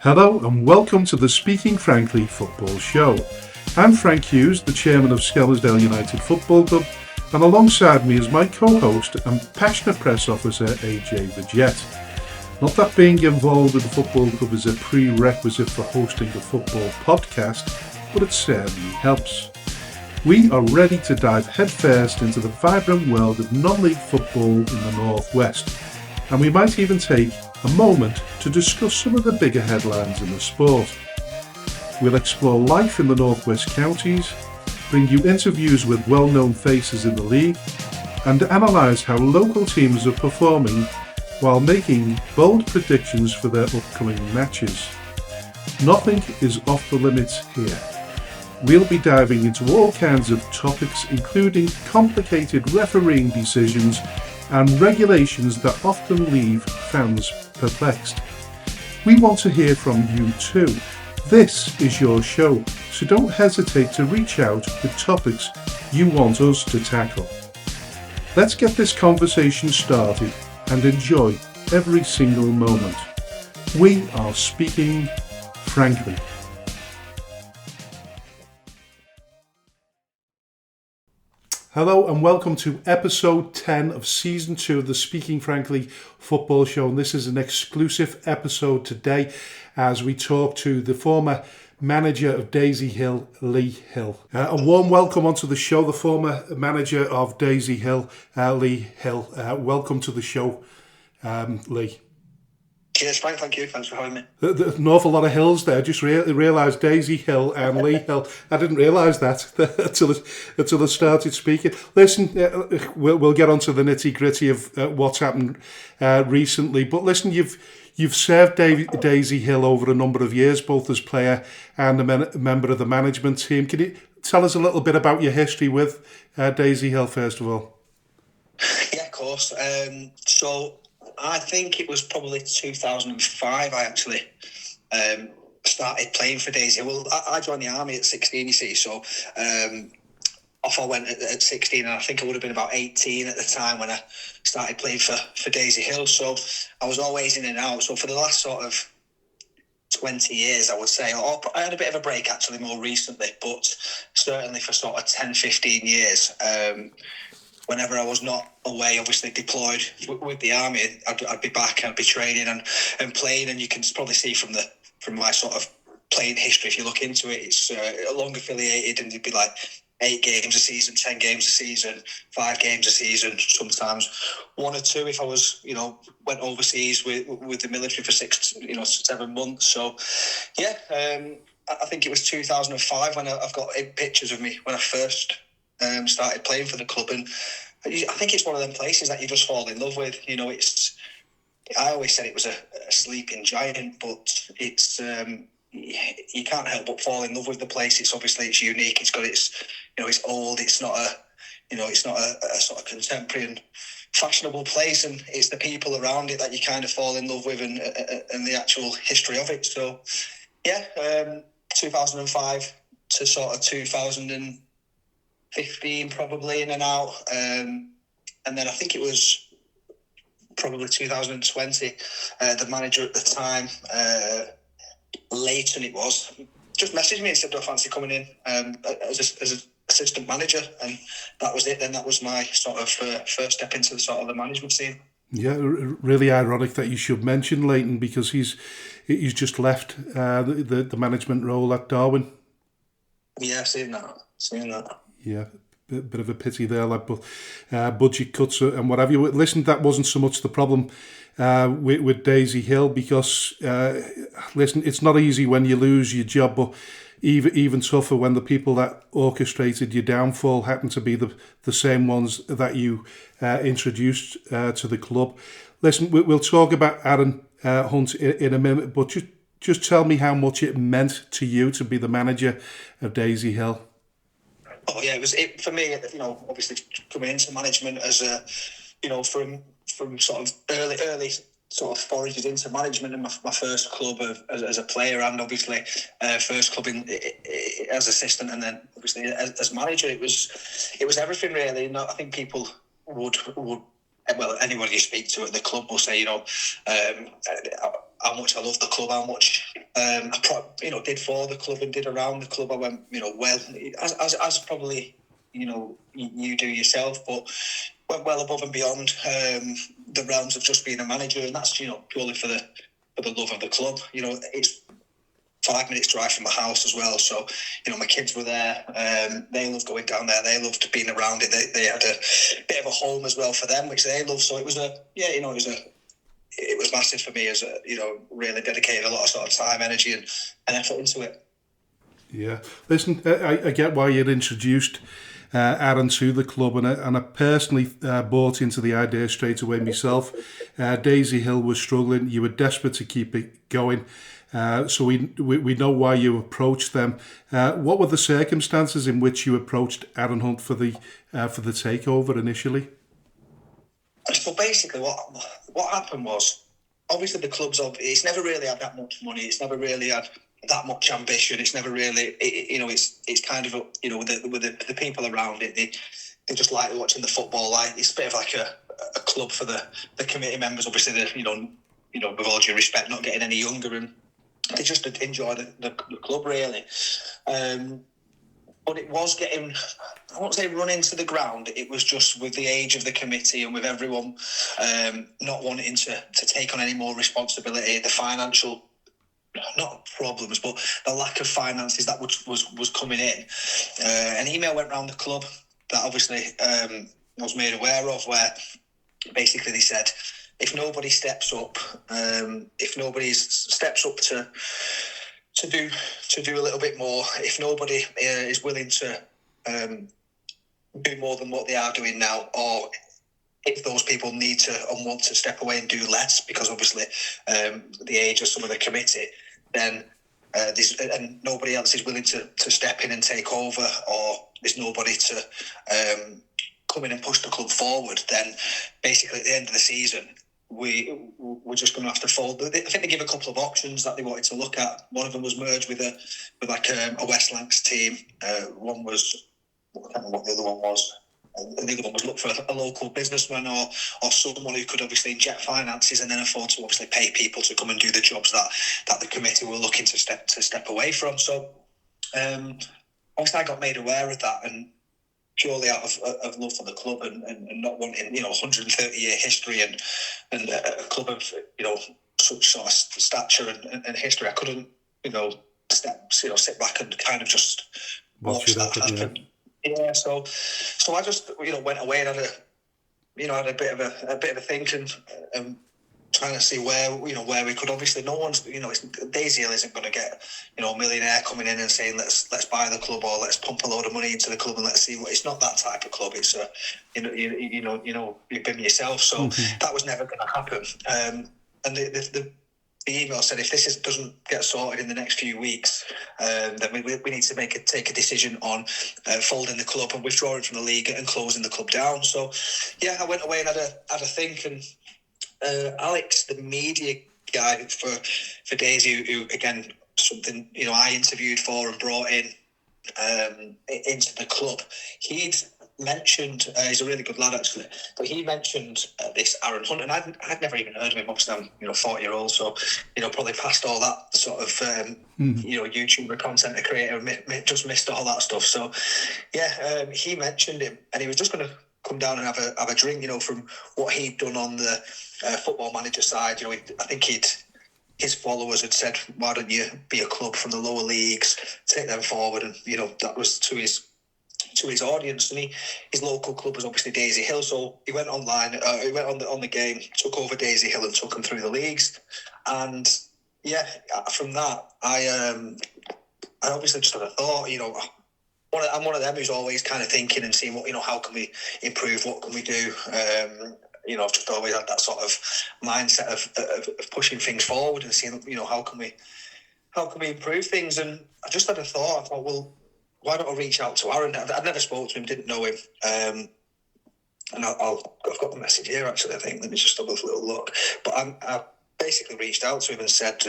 Hello and welcome to the Speaking Frankly Football Show. I'm Frank Hughes, the chairman of Skelmersdale United Football Club, and alongside me is my co-host and passionate press officer AJ Viget. Not that being involved with the football club is a prerequisite for hosting a football podcast, but it certainly helps. We are ready to dive headfirst into the vibrant world of non-league football in the Northwest, and we might even take a moment to discuss some of the bigger headlines in the sport. We'll explore life in the Northwest counties, bring you interviews with well-known faces in the league, and analyse how local teams are performing while making bold predictions for their upcoming matches. Nothing is off the limits here. We'll be diving into all kinds of topics, including complicated refereeing decisions and regulations that often leave fans perplexed. We want to hear from you too. This is your show, so don't hesitate to reach out with topics you want us to tackle. Let's get this conversation started and enjoy every single moment. We are speaking frankly. Hello and welcome to episode 10 of season 2 of the Speaking Frankly Football Show. And this is an exclusive episode today as we talk to the former manager of Daisy Hill, Lee Hill. A warm welcome onto the show, the former manager of Daisy Hill, Lee Hill. Welcome to the show, Lee. Cheers, Frank. Thank you. Thanks for having me. There's an awful lot of hills there. Just realised Daisy Hill and Lee Hill. I didn't realise that until I started speaking. Listen, we'll get onto the nitty gritty of what's happened recently. But listen, you've served Daisy Hill over a number of years, both as player and a member of the management team. Can you tell us a little bit about your history with Daisy Hill, first of all? Yeah, of course. So I think it was probably 2005 I actually started playing for Daisy. Well, I joined the army at 16, you see, so off I went at 16, and I think I would have been about 18 at the time when I started playing for Daisy Hill. So I was always in and out. So for the last sort of 20 years, I would say, or I had a bit of a break actually more recently, but certainly for sort of 10, 15 years, whenever I was not away, obviously deployed with the army, I'd be back and I'd be training and playing. And you can probably see from my sort of playing history, if you look into it, it's long affiliated, and it'd be like 8 games a season, 10 games a season, 5 games a season, sometimes 1 or 2 if I was, went overseas with the military for 7 months. So, yeah, I think it was 2005 when I've got pictures of me when I first started playing for the club, and I think it's one of them places that you just fall in love with. I always said it was a sleeping giant, but it's you can't help but fall in love with the place. It's unique. It's got it's old. It's not a sort of contemporary and fashionable place, and it's the people around it that you kind of fall in love with, and the actual history of it. So yeah, 2005 to sort of 2015 probably in and out, and then I think it was probably 2020. The manager at the time, Leighton, it was, just messaged me and said, "Do I fancy coming in as an assistant manager?" And that was it. Then that was my sort of first step into the sort of the management scene. Yeah, really ironic that you should mention Leighton, because he's just left the management role at Darwin. Yeah, seeing that. Yeah, bit of a pity there, like, but budget cuts and whatever. Listen, that wasn't so much the problem with Daisy Hill, because listen, it's not easy when you lose your job, but even tougher when the people that orchestrated your downfall happen to be the same ones that you introduced to the club. Listen, we'll talk about Aaron Hunt in a minute, but just tell me how much it meant to you to be the manager of Daisy Hill. Oh yeah, it for me. Obviously coming into management as a, from sort of early sort of forages into management, and my first club as a player, and obviously first club as assistant, and then obviously as manager. It was everything really. I think people would anyone you speak to at the club will say, how much I love the club, how much did for the club and did around the club. I went, well, as probably, you do yourself, but went well above and beyond the realms of just being a manager, and that's, purely for the love of the club. It's 5 minutes drive from my house as well, so my kids were there. They loved going down there. They loved being around it. They had a bit of a home as well for them, which they loved. So it was it was massive for me, as really dedicated a lot of sort of time, energy, and effort into it. Yeah, listen, I get why you'd introduced Aaron to the club, and I personally bought into the idea straight away myself. Daisy Hill was struggling. You were desperate to keep it going. So we know why you approached them. What were the circumstances in which you approached Aaron Hunt for the takeover initially? So basically, what happened was, obviously the club's it's never really had that much money. It's never really had that much ambition. It's never really, it's kind of, with the people around it, they just like watching the football. Like, it's a bit of like a club for the committee members. Obviously, with all due respect, not getting any younger, and they just enjoy the club, really. But it was getting, I won't say run into the ground, it was just with the age of the committee and with everyone not wanting to take on any more responsibility, the financial, not problems, but the lack of finances that was coming in. An email went around the club that obviously I was made aware of, where basically they said, if nobody steps up, if nobody steps up to do a little bit more, if nobody is willing to do more than what they are doing now, or if those people need to and want to step away and do less, because obviously the age of some of the committee, then and nobody else is willing to step in and take over, or there's nobody to come in and push the club forward, then basically at the end of the season, we're just going to have to fold. I think they give a couple of options that they wanted to look at. One of them was merge with a West Lancs team. One was, I can't remember what the other one was. And the other one was look for a local businessman or someone who could obviously inject finances and then afford to obviously pay people to come and do the jobs that the committee were looking to step away from. So obviously I got made aware of that, and purely out of love for the club and not wanting 130-year history and a club of such sort of stature and history, I couldn't sit back and kind of just watch that happen. Yeah, so I just went away and had a bit of a think and trying to see where we could. Obviously, no one's Daisy Hill isn't going to get a millionaire coming in and saying let's buy the club or let's pump a load of money into the club and let's see what. It's not that type of club. It's you've been yourself, so that was never going to happen. And the email said if this doesn't get sorted in the next few weeks, then we need to take a decision on folding the club and withdrawing from the league and closing the club down. So yeah, I went away and had a think, and Alex, the media guy for Daisy, who again something I interviewed for and brought in into the club, he'd mentioned he's a really good lad actually, but he mentioned this Aaron Hunt, and I'd never even heard of him. Obviously I'm 40-year-old, so probably past all that sort of YouTuber content creator, just missed all that stuff. So yeah, he mentioned him, and he was just going to come down and have a drink, from what he'd done on the football manager side. I think his followers had said, why don't you be a club from the lower leagues, take them forward, and that was to his audience. And his local club was obviously Daisy Hill, so he went online, he went on the game, took over Daisy Hill and took them through the leagues. And yeah, from that I obviously just had a thought, I'm one of them who's always kind of thinking and seeing what, how can we improve, what can we do. I've just always had that sort of mindset of pushing things forward and seeing, how can we improve things. And I just had a thought. I thought, well, why don't I reach out to Aaron? I'd never spoke to him, didn't know him. And I've got the message here, actually, I think. Let me just have a little look. But I basically reached out to him and said,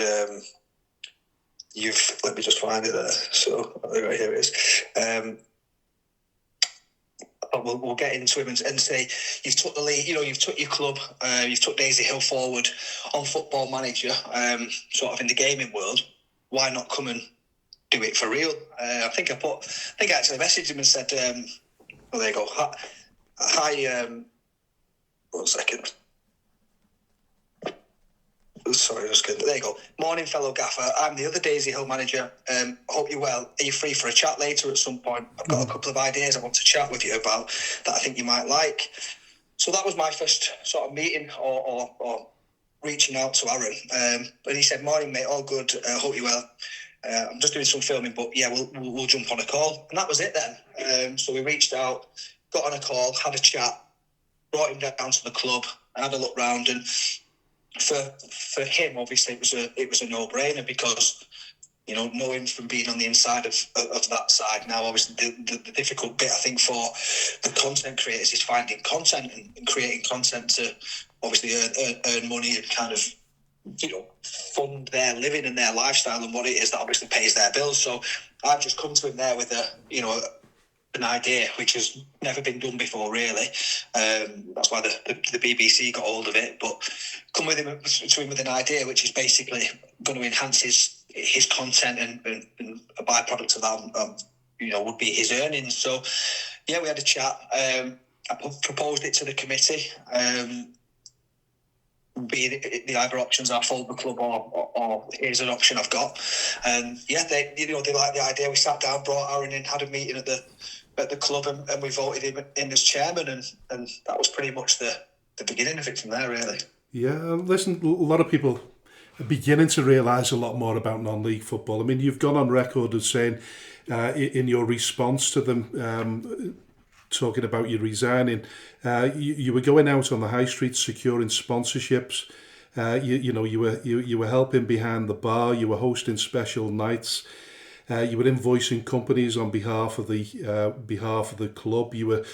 let me just find it there. So, right here it is. We'll get into him and say, you've took the league, you've took your club, you've took Daisy Hill forward on Football Manager, sort of in the gaming world. why not come and do it for real? I think I actually messaged him and said, well, there you go. Hi, 1 second. Sorry, just kidding. There you go. Morning, fellow gaffer. I'm the other Daisy Hill manager. Hope you're well. Are you free for a chat later at some point? I've got a couple of ideas I want to chat with you about that I think you might like. So that was my first sort of meeting or reaching out to Aaron. And he said, morning, mate, all good. Hope you're well. I'm just doing some filming, but yeah, we'll jump on a call. And that was it then. So we reached out, got on a call, had a chat, brought him down to the club, had a look round, and for him, obviously, it was a no-brainer because, you know, knowing from being on the inside of that side now, obviously the difficult bit, I think, for the content creators is finding content and creating content to obviously earn money and kind of, you know, fund their living and their lifestyle and what it is that obviously pays their bills. So I've just come to him there with an idea which has never been done before, really. That's why the BBC got hold of it. But come to him with an idea which is basically going to enhance his content, and a byproduct of that, you know, would be his earnings. So yeah, we had a chat. I proposed it to the committee. Be the either options are fold the club or here's an option I've got. And yeah, they liked the idea. We sat down, brought Aaron in, had a meeting at the club, and we voted him in as chairman, and that was pretty much the beginning of it from there, really. Yeah, listen, a lot of people are beginning to realise a lot more about non-league football. I mean, you've gone on record as saying in your response to them talking about you resigning, you were going out on the high street securing sponsorships. You were helping behind the bar. You were hosting special nights. You were invoicing companies on behalf of the club. You were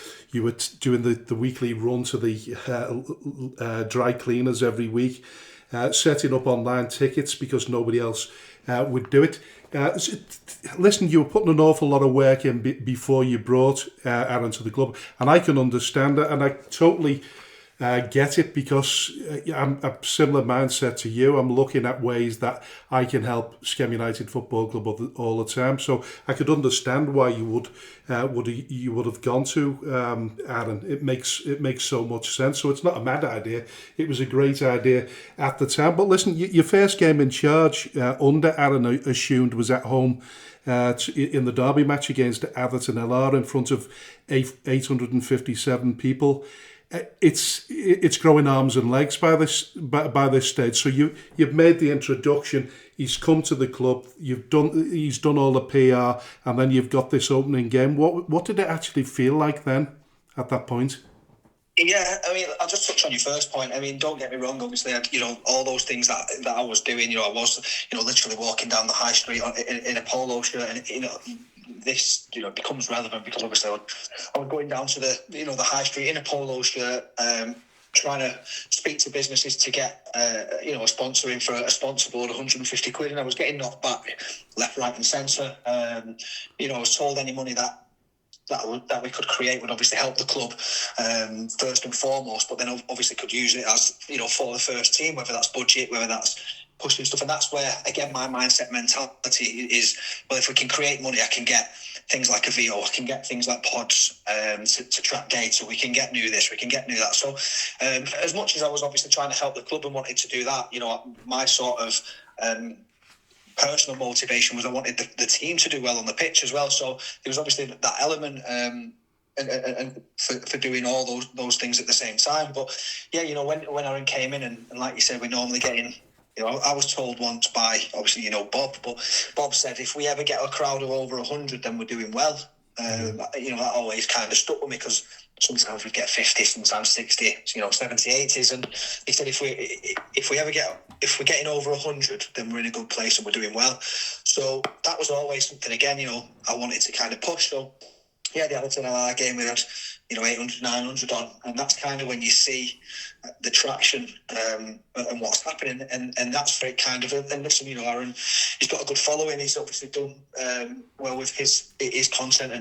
doing the weekly run to the dry cleaners every week, setting up online tickets because nobody else would do it. Listen, you were putting an awful lot of work in before you brought Aaron to the club, and I can understand it, and I totally get it because I'm a similar mindset to you. I'm looking at ways that I can help Skem United Football Club all the time. So I could understand why you would have gone to Aaron. It makes so much sense. So it's not a mad idea. It was a great idea at the time. But listen, your first game in charge under Aaron assumed was at home in the derby match against Atherton LR in front of 857 people. It's growing arms and legs by this stage. So you've made the introduction. He's come to the club. He's done all the PR, and then you've got this opening game. What did it actually feel like then, at that point? Yeah, I mean, I'll just touch on your first point. I mean, don't get me wrong. Obviously, all those things that I was doing. I was, literally walking down the high street in a polo shirt, and this becomes relevant because obviously I was going down to the high street in a polo shirt, trying to speak to businesses to get a sponsor for a sponsor board, 150 quid, and I was getting knocked back left, right, and centre. I was told any money that we could create would obviously help the club first and foremost, but then obviously could use it as for the first team, whether that's budget, whether that's pushing stuff. And that's where, again, my mindset mentality is, well, if we can create money, I can get things like a VO, I can get things like pods to track data, we can get new this, we can get new that. So as much as I was obviously trying to help the club and wanted to do that, my sort of personal motivation was I wanted the team to do well on the pitch as well. So there was obviously that element and for doing all those things at the same time. But yeah, when Aaron came in and like you said, we're normally getting, I was told once by obviously Bob, but Bob said if we ever get a crowd of over 100, then we're doing well. That always kind of stuck with me because sometimes we get 50, sometimes 60, 70, 80s, and he said if we're getting over 100, then we're in a good place and we're doing well. So that was always something, again, I wanted to kind of push. So yeah, the Atherton LR game we had 800, 900 on, and that's kind of when you see the traction and what's happening, and that's very kind of, and listen, Aaron, he's got a good following, he's obviously done well with his content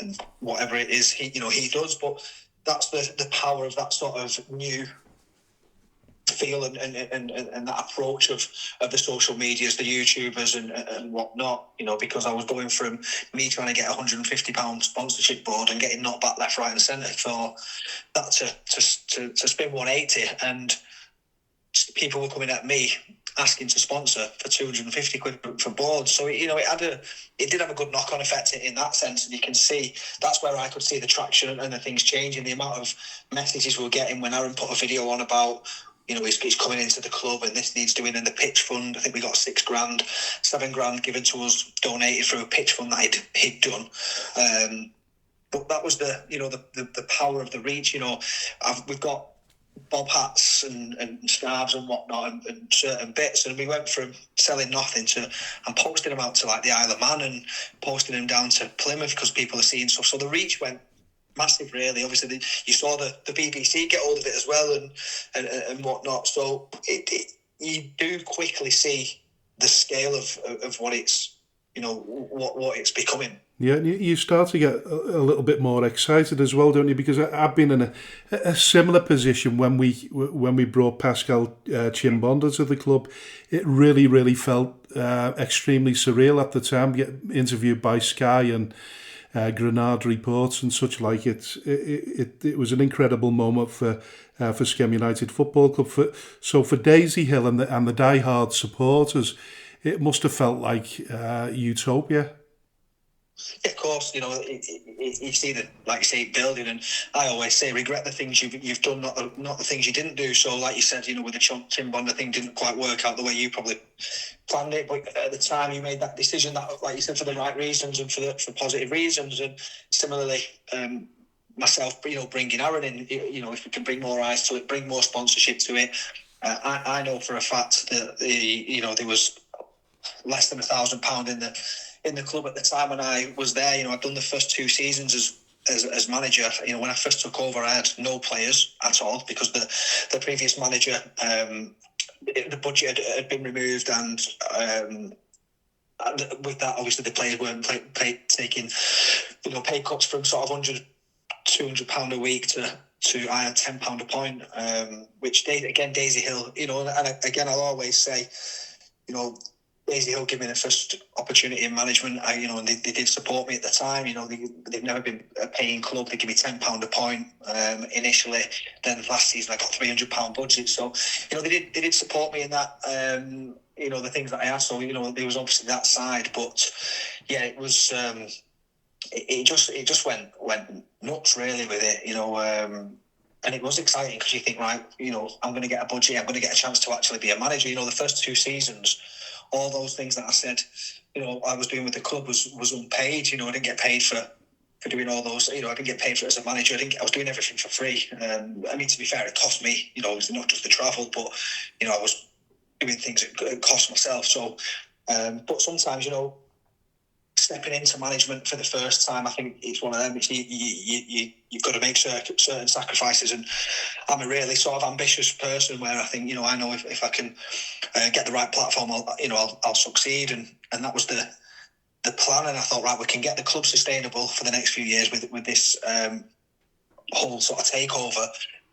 and whatever it is he does, but that's the power of that sort of new feel and that approach of the social medias, the YouTubers and whatnot, because I was going from me trying to get £150 sponsorship board and getting knocked back left, right and centre for that to spin 180, and people were coming at me asking to sponsor for 250 quid for boards. So it did have a good knock-on effect in that sense, and you can see that's where I could see the traction and the things changing. The amount of messages we were getting when Aaron put a video on about he's coming into the club and this needs doing in the pitch fund. I think we got £6,000, £7,000 given to us, donated through a pitch fund that he'd done. But that was the power of the reach. We've got bob hats and scarves and whatnot and certain bits, and we went from selling nothing to and posting them out to like the Isle of Man and posting them down to Plymouth because people are seeing stuff. So the reach went massive, really. Obviously, you saw the BBC get hold of it as well and whatnot. So you do quickly see the scale of what it's what it's becoming. Yeah, and you start to get a little bit more excited as well, don't you? Because I've been in a similar position when we brought Pascal Chimbonda to the club. It really felt extremely surreal at the time. Get interviewed by Sky and Grenade Reports and such like. It was an incredible moment for Skem United Football Club. So for Daisy Hill and the diehard supporters, it must have felt like utopia. Yeah, of course, you see the, like you say, building, and I always say regret the things you've done, not the things you didn't do. So, like you said, with the Chimbonda thing didn't quite work out the way you probably planned it, but at the time you made that decision, that, like you said, for the right reasons and for positive reasons. And similarly, myself, bringing Aaron in, if we can bring more eyes to it, bring more sponsorship to it. I know for a fact that there was less than £1,000 in the club at the time when I was there. I'd done the first 2 seasons as manager. When I first took over, I had no players at all because the previous manager, the budget had been removed, and with that, obviously the players weren't taking pay cuts from sort of £100, £200 a week to I had £10 a point, which Daisy Hill, and again I'll always say, Daisy Hill gave me the first opportunity in management. And they did support me at the time. They've never been a paying club. They give me £10 a point initially. Then last season I got £300 budget. So they did support me in that. The things that I asked. So there was obviously that side, but yeah, it was. It just went nuts really with it. And it was exciting because you think, right, I'm going to get a budget. I'm going to get a chance to actually be a manager. The first 2 seasons, all those things that I said, I was doing with the club was unpaid. I didn't get paid for doing all those. I didn't get paid for it as a manager. I was doing everything for free. To be fair, it cost me. It's not just the travel, but I was doing things that cost myself. So, but sometimes stepping into management for the first time, I think it's one of them. You've got to make certain sacrifices, and I'm a really sort of ambitious person where I think I know if I can get the right platform, I'll succeed, and that was the plan. And I thought, right, we can get the club sustainable for the next few years with this whole sort of takeover.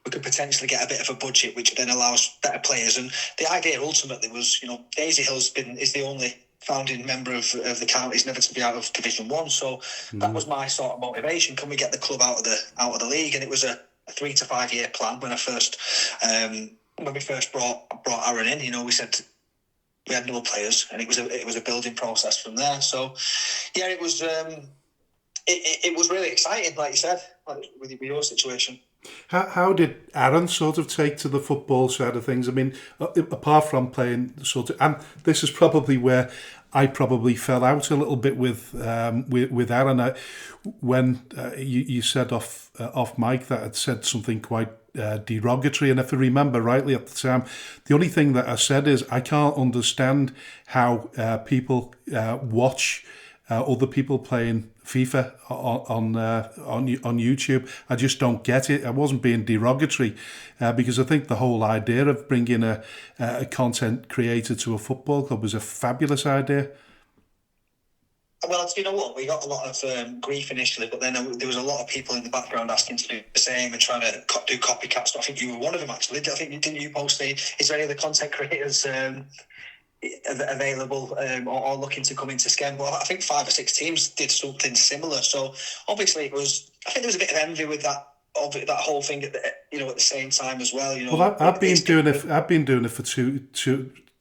We could potentially get a bit of a budget, which then allows better players. And the idea ultimately was, Daisy Hill's is the only founding member of the counties never to be out of Division 1. So that was my sort of motivation. Can we get the club out of the league? And it was a 3 to 5 year plan. When we first brought Aaron in, we said we had no players, and it was a building process from there. So yeah, it was really exciting, like you said, with your situation. How did Aaron sort of take to the football side of things? I mean, apart from playing and this is probably where I probably fell out a little bit with Aaron. When you said off mic that I'd said something quite derogatory, and if I remember rightly at the time, the only thing that I said is I can't understand how people watch other people playing FIFA on YouTube. I just don't get it. I wasn't being derogatory because I think the whole idea of bringing a content creator to a football club was a fabulous idea. Well, you know what? We got a lot of grief initially, but then there was a lot of people in the background asking to do the same and trying to do copycat stuff. I think you were one of them, actually. I think didn't you post is there any other content creators available or looking to come into Skem? Well, I think 5 or 6 teams did something similar. So obviously I think there was a bit of envy with that whole thing at the same time as well. Well, I've been doing it. I've been doing it for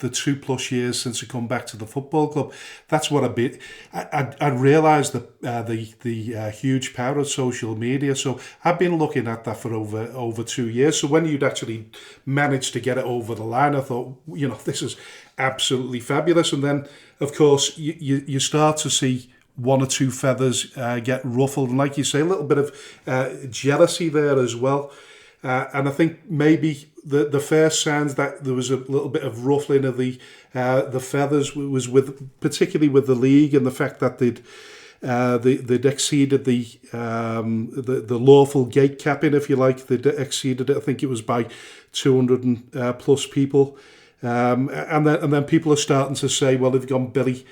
the 2+ years since I come back to the football club. That's what I've been. I realised the huge power of social media. So I've been looking at that for over 2 years. So when you'd actually managed to get it over the line, I thought, this is absolutely fabulous. And then, of course, you start to see one or two feathers get ruffled, and like you say, a little bit of jealousy there as well. And I think maybe the first signs that there was a little bit of ruffling of the feathers was particularly with the league, and the fact that they'd exceeded the lawful gate capping, if you like. They'd exceeded it. I think it was by 200 plus people. And then people are starting to say, well, they've gone Billy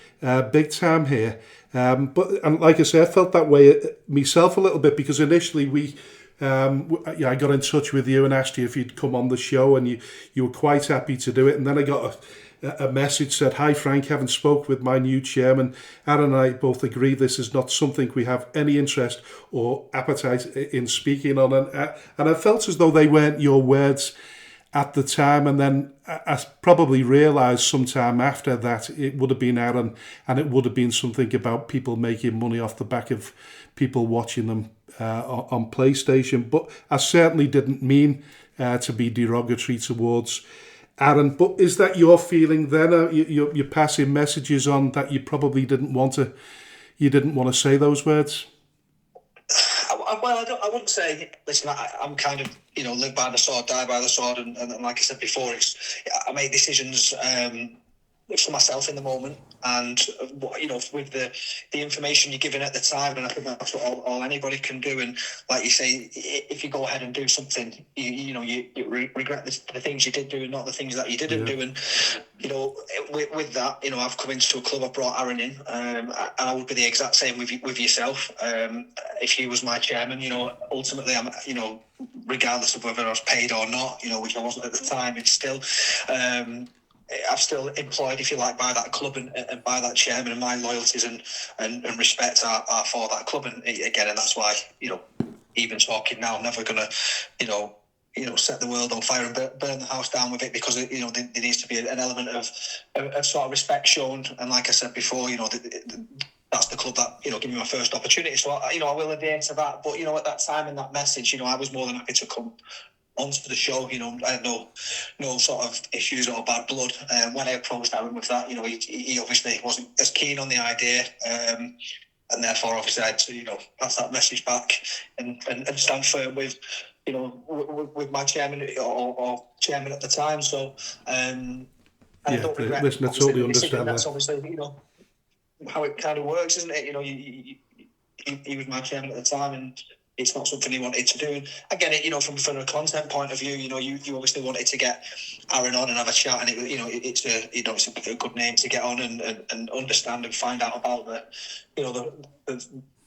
big time here. But like I say, I felt that way myself a little bit, because initially I got in touch with you and asked you if you'd come on the show, and you were quite happy to do it. And then I got a message said, "Hi Frank, haven't spoke with my new chairman. Aaron and I both agree this is not something we have any interest or appetite in speaking on." And I felt as though they weren't your words at the time, and then I probably realised sometime after that it would have been Aaron, and it would have been something about people making money off the back of people watching them on PlayStation. But I certainly didn't mean to be derogatory towards Aaron. But is that your feeling then? You're passing messages on that you probably didn't want to say those words? Well, I wouldn't say. Listen, I'm kind of live by the sword, die by the sword, and like I said before, I make decisions for myself in the moment, and with the information you're given at the time, and I think that's what all anybody can do. And like you say, if you go ahead and do something, you regret the things you did do and not the things that you didn't do. And with that, I've come into a club, I've brought Aaron in, and I would be the exact same with yourself. If he was my chairman, ultimately, I'm regardless of whether I was paid or not, which I wasn't at the time, it's still. I'm still employed, if you like, by that club and by that chairman, and my loyalties and respect are for that club. And again, and that's why, even talking now, I'm never going to, set the world on fire and burn the house down with it, because, there needs to be an element of sort of respect shown. And like I said before, that's the club that, gave me my first opportunity. So, I will adhere to that. But, at that time in that message, I was more than happy to come onto the show. I had no sort of issues or bad blood. When I approached Aaron with that, he obviously wasn't as keen on the idea, and therefore obviously I had to pass that message back and stand firm with with my chairman or chairman at the time. So I don't regret. Listen, I totally understand that. That's obviously how it kind of works, isn't it? He was my chairman at the time, and it's not something he wanted to do. And I get it, from a content point of view, you obviously wanted to get Aaron on and have a chat, and it's a good name to get on and understand and find out about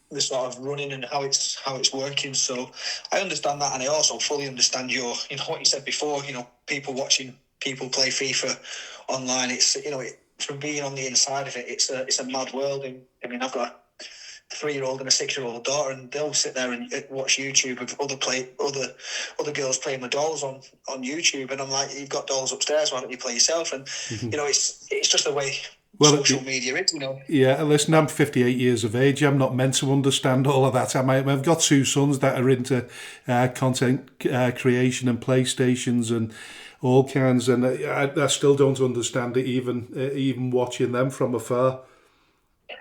the sort of running and how it's working. So I understand that, and I also fully understand your what you said before. People watching people play FIFA online. It's from being on the inside of it, it's a mad world. And I mean, I've got a 3-year-old and a 6-year-old daughter, and they'll sit there and watch YouTube of other girls playing with dolls on YouTube, and I'm like, you've got dolls upstairs, why don't you play yourself? And it's just the way social media is, Yeah, listen, I'm 58 years of age. I'm not meant to understand all of that. I've got 2 sons that are into content creation and PlayStations and all kinds, and I still don't understand it, even watching them from afar.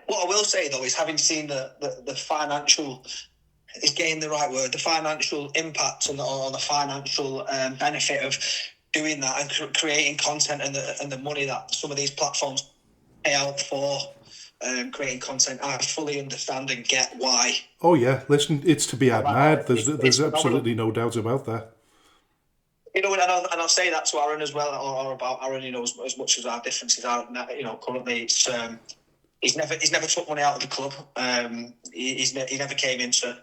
What I will say, though, is having seen the financial, is getting the right word, the financial impact and the financial benefit of doing that and creating content, and the money that some of these platforms pay out for creating content, I fully understand and get why. Oh yeah, listen, it's to be admired. There's absolutely no doubt about that. And I'll say that to Aaron as well, or about Aaron. As much as our differences are, currently it's. he's never took money out of the club. He never came into.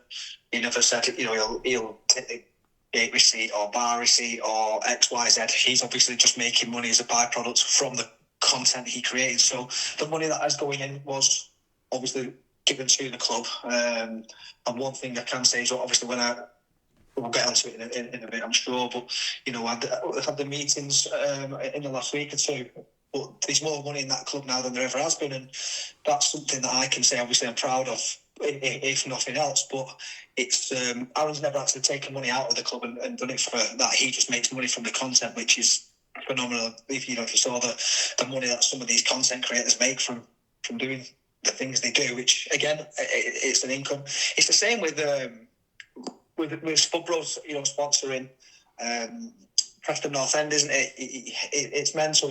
He never said, he'll take the gate receipt or bar receipt or XYZ. He's obviously just making money as a byproduct from the content he created. So the money that is going in was obviously given to the club. And one thing I can say is, obviously, we'll get onto it in a bit, I'm sure, but I've had the meetings in the last week or two. But there's more money in that club now than there ever has been, and that's something that I can say. Obviously, I'm proud of, if nothing else. But it's Aaron's never actually taken money out of the club and done it for that. He just makes money from the content, which is phenomenal. If you saw the money that some of these content creators make from doing the things they do, which again, it's an income. It's the same with Spud Bros, sponsoring Preston North End, isn't it? It's mental.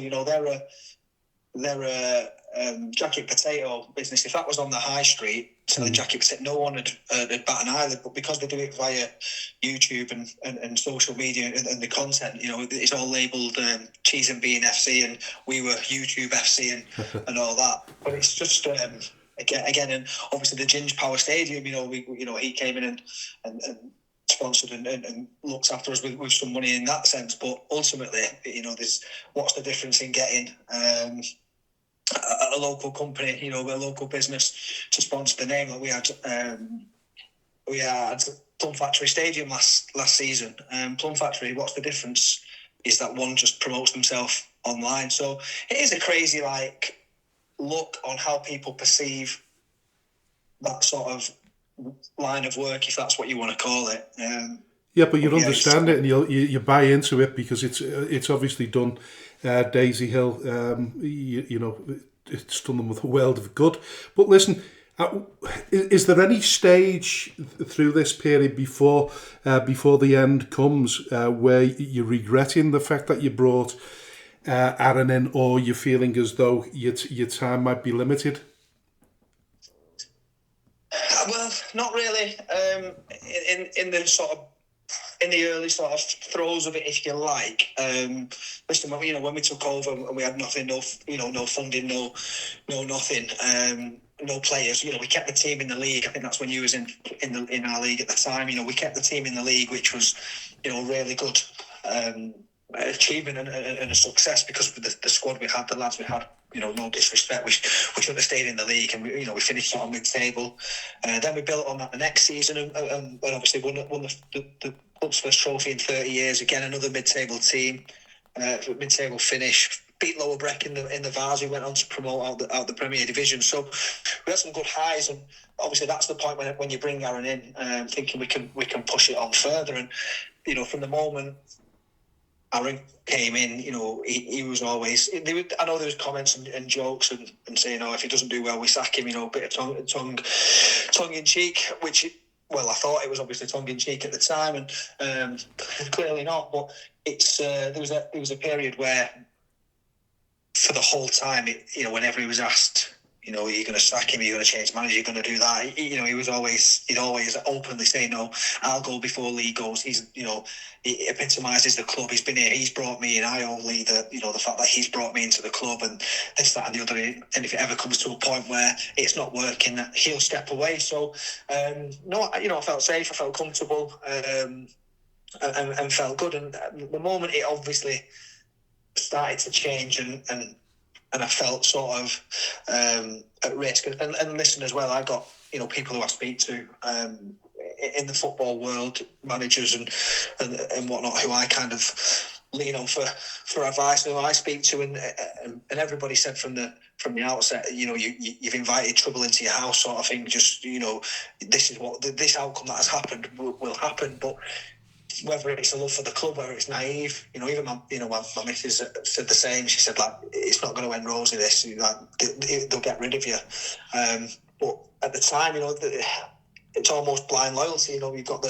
They're a jacket potato business. If that was on the high street selling jacket potato, no one would bat an eyelid. But because they do it via YouTube and social media and the content, it's all labelled Cheese and Bean FC, and we were YouTube FC and all that. But it's just again, and obviously the Ginge Power Stadium. He came in and sponsored and looked after us with some money in that sense. But ultimately, there's what's the difference in getting a local company, a local business to sponsor the name. Like we had Plum Factory Stadium last season. Plum Factory, what's the difference? Is that one just promotes themselves online. So it is a crazy look on how people perceive that sort of line of work, if that's what you want to call it. Yeah, but you understand it and you buy into it because it's obviously done Daisy Hill. It's done them with a world of good. But listen, is there any stage through this period before the end comes where you're regretting the fact that you brought Aaron in, or you're feeling as though your time might be limited? Well, not really. In the early sort of throes of it, if you like. Listen, when we took over and we had nothing, no funding, no nothing, no players. We kept the team in the league. I think that's when you was in our league at the time. We kept the team in the league, which was really good achievement and a success because of the squad we had, the lads we had. No disrespect, we should have stayed in the league, and we finished on mid-table. Then we built on that the next season, and obviously won the club's first trophy in 30 years. Again, another mid-table team, mid-table finish. Beat Lower Breck in the Vars. We went on to promote out the Premier Division. So we had some good highs, and obviously that's the point when you bring Aaron in, thinking we can push it on further. And from the moment Aaron came in, he was always. I know there was comments and jokes and saying, if he doesn't do well, we sack him. A bit of tongue in cheek, which, well, I thought it was obviously tongue in cheek at the time, and clearly not. But it's there was a period where, for the whole time, whenever he was asked, are you going to sack him? Are you going to change manager? Are you going to do that? He'd always openly say, no, I'll go before Lee goes. He epitomises the club. He's been here. He's brought me in. I owe Lee the fact that he's brought me into the club and this, that, and the other. And if it ever comes to a point where it's not working, he'll step away. So, I felt safe. I felt comfortable, and felt good. And the moment it obviously started to change and I felt sort of at risk. And listen as well, I got people who I speak to in the football world, managers and whatnot, who I kind of lean on for advice. Who I speak to, and everybody said from the outset, you've invited trouble into your house, sort of thing. Just this is what this outcome that has happened will happen, but. Whether it's a love for the club, whether it's naive, even my missus said the same. She said, it's not going to end rosy. This, they'll get rid of you. But at the time, it's almost blind loyalty. We've got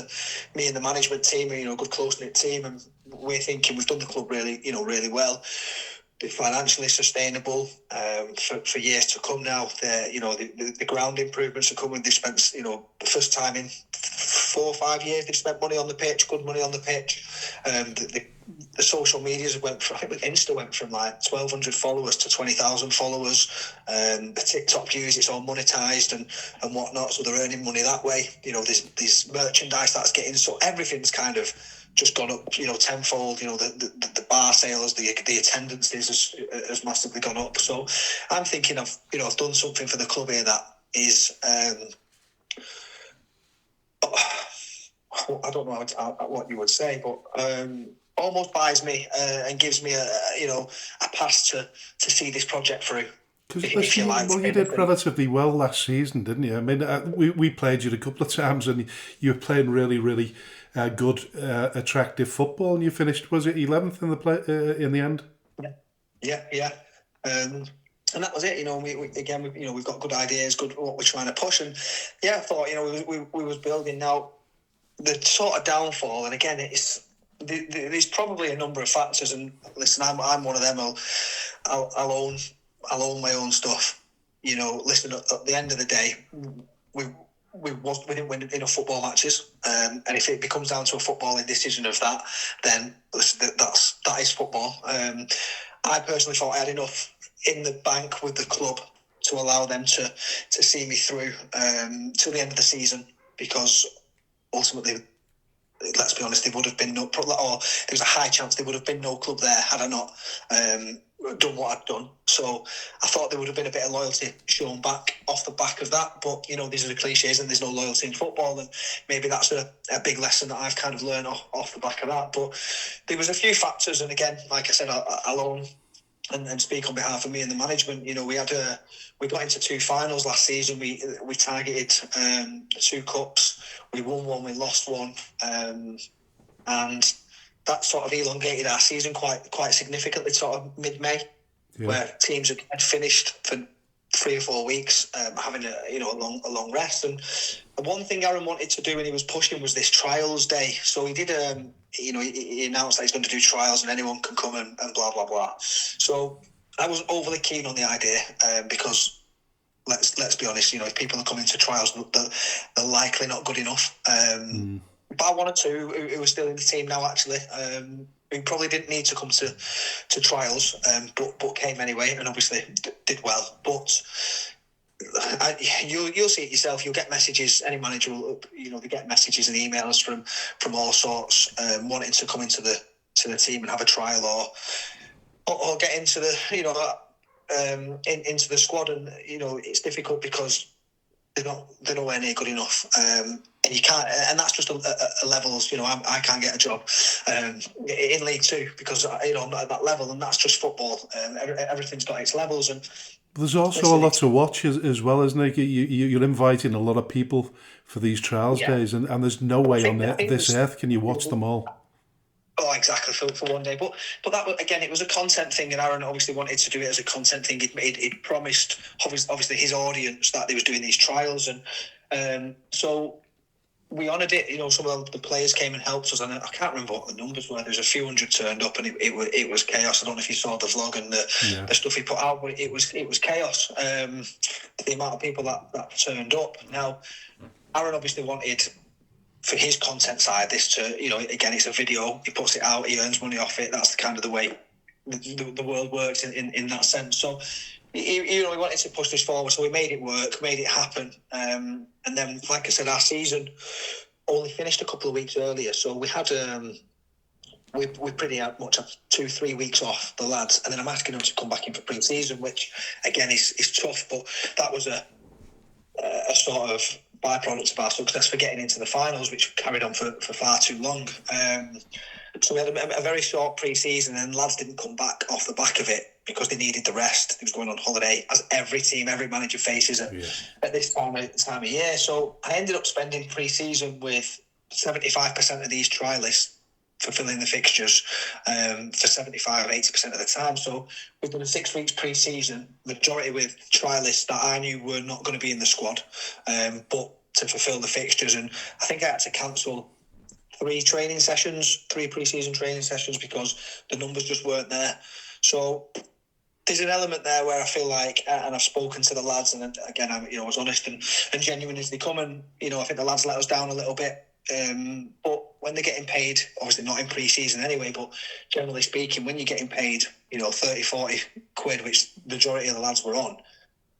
me and the management team, a good close knit team, and we're thinking we've done the club really, really well. Financially sustainable for years to come now. The ground improvements are coming. They spent, the first time in 4 or 5 years they've spent money on the pitch, good money on the pitch. The social medias went from, I think Insta went from like 1,200 followers to 20,000 followers. The TikTok views, it's all monetized and whatnot, so they're earning money that way. You know, there's merchandise that's getting, so everything's kind of just gone up, you know, tenfold. You know, the bar sales, the attendances has massively gone up. So I'm thinking I've done something for the club here that is, I don't know what you would say, but almost buys me and gives me a pass to see this project through. Because you did relatively well last season, didn't you? I mean, we played you a couple of times, and you were playing really, really good, attractive football, and you finished, was it 11th in the end? Yeah. And that was it. You know, we've got good ideas, good what we're trying to push, and yeah, I thought, you know, we was building. Now the sort of downfall, and again, there's probably a number of factors. And listen, I'm one of them. I'll own my own stuff. You know, listen, at the end of the day, we didn't win enough football matches, and if it becomes down to a footballing decision of that, then listen, that is football. I personally thought I had enough in the bank with the club to allow them to see me through till the end of the season, because ultimately, let's be honest, there would have been no problem, or there was a high chance there would have been no club there had I not done what I'd done. So I thought there would have been a bit of loyalty shown back off the back of that. But, you know, these are the cliches, and there's no loyalty in football, and maybe that's a big lesson that I've kind of learned off the back of that. But there was a few factors, and again, like I said, I'll own and speak on behalf of me and the management. You know, we got into 2 finals last season. We targeted 2 cups. We won one, we lost one, and that sort of elongated our season quite significantly, sort of mid-May, where teams had finished for 3 or 4 weeks, having a long rest. And one thing Aaron wanted to do, and he was pushing, was this trials day. So he did, he announced that he's going to do trials and anyone can come and blah blah blah. So I wasn't overly keen on the idea because let's be honest, you know, if people are coming to trials, they're likely not good enough. But 1 or 2 who are still in the team now, actually, who probably didn't need to come to trials, but came anyway, and obviously did well. But you'll see it yourself. You'll get messages. Any manager will, you know, they get messages and emails from all sorts, wanting to come into the team and have a trial or get into the, you know, into the squad. And you know, it's difficult because they're nowhere near good enough. And you can't, and that's just a levels. You know, I can't get a job in League Two because, you know, I'm not at that level, and that's just football. Everything's got its levels, and there's also a lot to watch as well, isn't it? You're inviting a lot of people for these trials days, and there's no way on this earth can you watch them all. Oh, exactly, for one day. But that, again, it was a content thing, and Aaron obviously wanted to do it as a content thing. He'd promised, obviously, his audience that they was doing these trials, and so we honoured it. You know, some of the players came and helped us, and I can't remember what the numbers were. There's a few hundred turned up, and it was chaos. I don't know if you saw the vlog and the stuff he put out, but it was chaos. The amount of people that turned up. Now, Aaron obviously wanted, for his content side, this to, you know, again, it's a video. He puts it out. He earns money off it. That's kind of the way the world works in that sense. So, he wanted to push this forward, so we made it work, made it happen. And then, like I said, our season only finished a couple of weeks earlier, so we had we pretty much had 2-3 weeks off, the lads, and then I'm asking them to come back in for pre-season, which again is tough, but that was a sort of byproduct of our success for getting into the finals, which carried on for far too long. So we had a very short pre-season, and lads didn't come back off the back of it because they needed the rest. They was going on holiday, as every team, every manager faces at this time of year. So I ended up spending pre-season with 75% of these trialists fulfilling the fixtures for 75 or 80% of the time. So we've done a 6 weeks pre-season, majority with trialists that I knew were not going to be in the squad, but to fulfill the fixtures. And I think I had to cancel 3 pre-season training sessions because the numbers just weren't there. So there's an element there where I feel like, and I've spoken to the lads, and again, I was honest and genuine as they come, and I think the lads let us down a little bit. But when they're getting paid, obviously not in pre-season anyway, but generally speaking, when you're getting paid, 30, 40 quid, which the majority of the lads were on,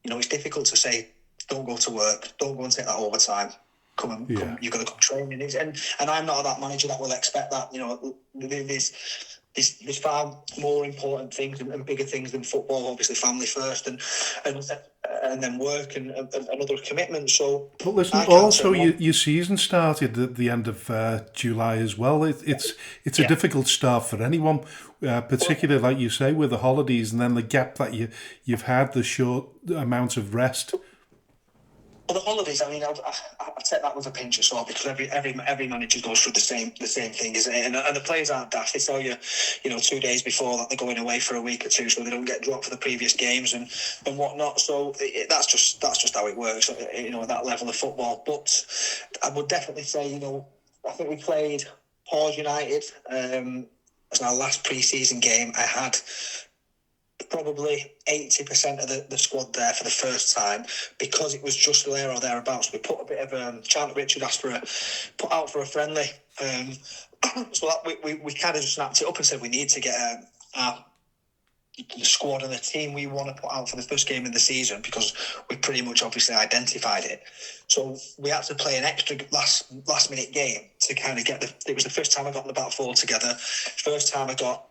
it's difficult to say, don't go to work, don't go and take that overtime. Come, you've got to come training. And I'm not that manager that will expect that. There's far more important things and bigger things than football. Obviously, family first, and then work and other commitments. So, but listen, also your season started at the end of July as well. It's a difficult start for anyone, particularly like you say with the holidays and then the gap that you've had, the short amount of rest. Well, the holidays, I mean, I take that with a pinch of salt because every manager goes through the same thing, isn't it? And the players aren't daft. They tell you, 2 days before that they're going away for a week or two, so they don't get dropped for the previous games and whatnot. So that's just how it works, at that level of football. But I would definitely say, I think we played Paws United as our last pre-season game. I had probably 80% of the squad there for the first time because it was just there or thereabouts. We put a bit of Charlie Richard asked put out for a friendly, so that we kind of just snapped it up and said we need to get the squad and the team we want to put out for the first game of the season because we pretty much obviously identified it. So we had to play an extra last minute game to kind of get it was the first time I got the back four together. First time I got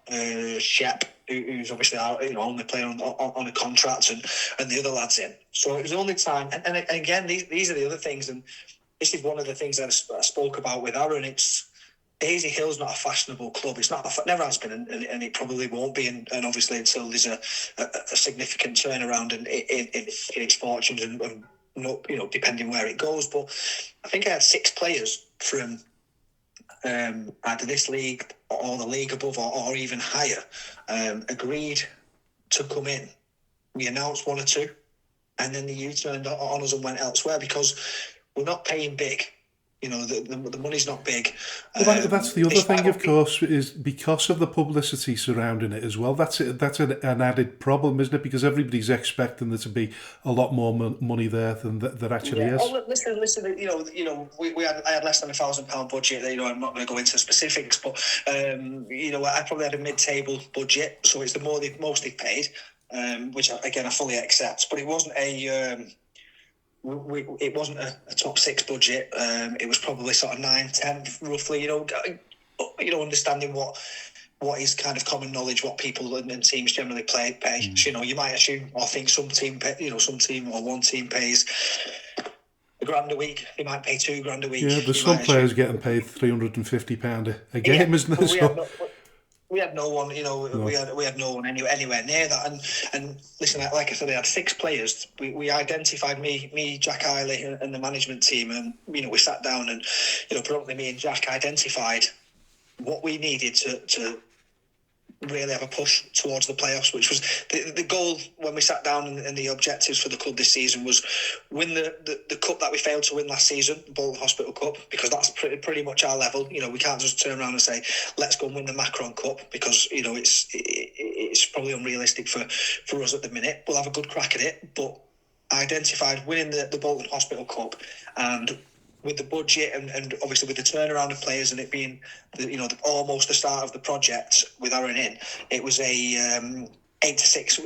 Shep, who's obviously only playing on a contract, and the other lads in. So it was the only time. And again, these are the other things, and this is one of the things that I spoke about with Aaron. It's Daisy Hill's not a fashionable club. It's not. Never has been, and it probably won't be. And obviously, until there's a significant turnaround in its fortunes, and depending where it goes. But I think I had 6 players from either this league or the league above, or even higher, agreed to come in. We announced 1 or 2, and then the U-turned on us and went elsewhere because we're not paying big. The money's not big. Well, that's the other thing, of course, is because of the publicity surrounding it as well. That's an added problem, isn't it? Because everybody's expecting there to be a lot more money there than there actually is. Oh, listen. I had less than £1,000 budget. I'm not going to go into specifics, but I probably had a mid-table budget, so it's the most they've paid, which again I fully accept. But it wasn't it wasn't a top 6 budget. It was probably sort of 9, 10 roughly. Understanding what is kind of common knowledge, what people and teams generally pay. So, you might assume or think some team or one team pays £1,000 a week. They might pay £2,000 a week. Yeah, there's some players getting paid £350 a game, isn't there? We had no one, no. we had no one anywhere near that. And listen, like I said, I had 6 players. We identified me, Jack Eiley, and the management team, and we sat down and predominantly me and Jack identified what we needed to really have a push towards the playoffs, which was the goal when we sat down, and the objectives for the club this season was win the cup that we failed to win last season, the Bolton Hospital Cup, because that's pretty much our level. We can't just turn around and say let's go and win the Macron Cup because it's probably unrealistic for us at the minute. We'll have a good crack at it, but I identified winning the Bolton Hospital Cup, and with the budget and obviously with the turnaround of players and it being almost the start of the project with Aaron in, it was a 8 to 6.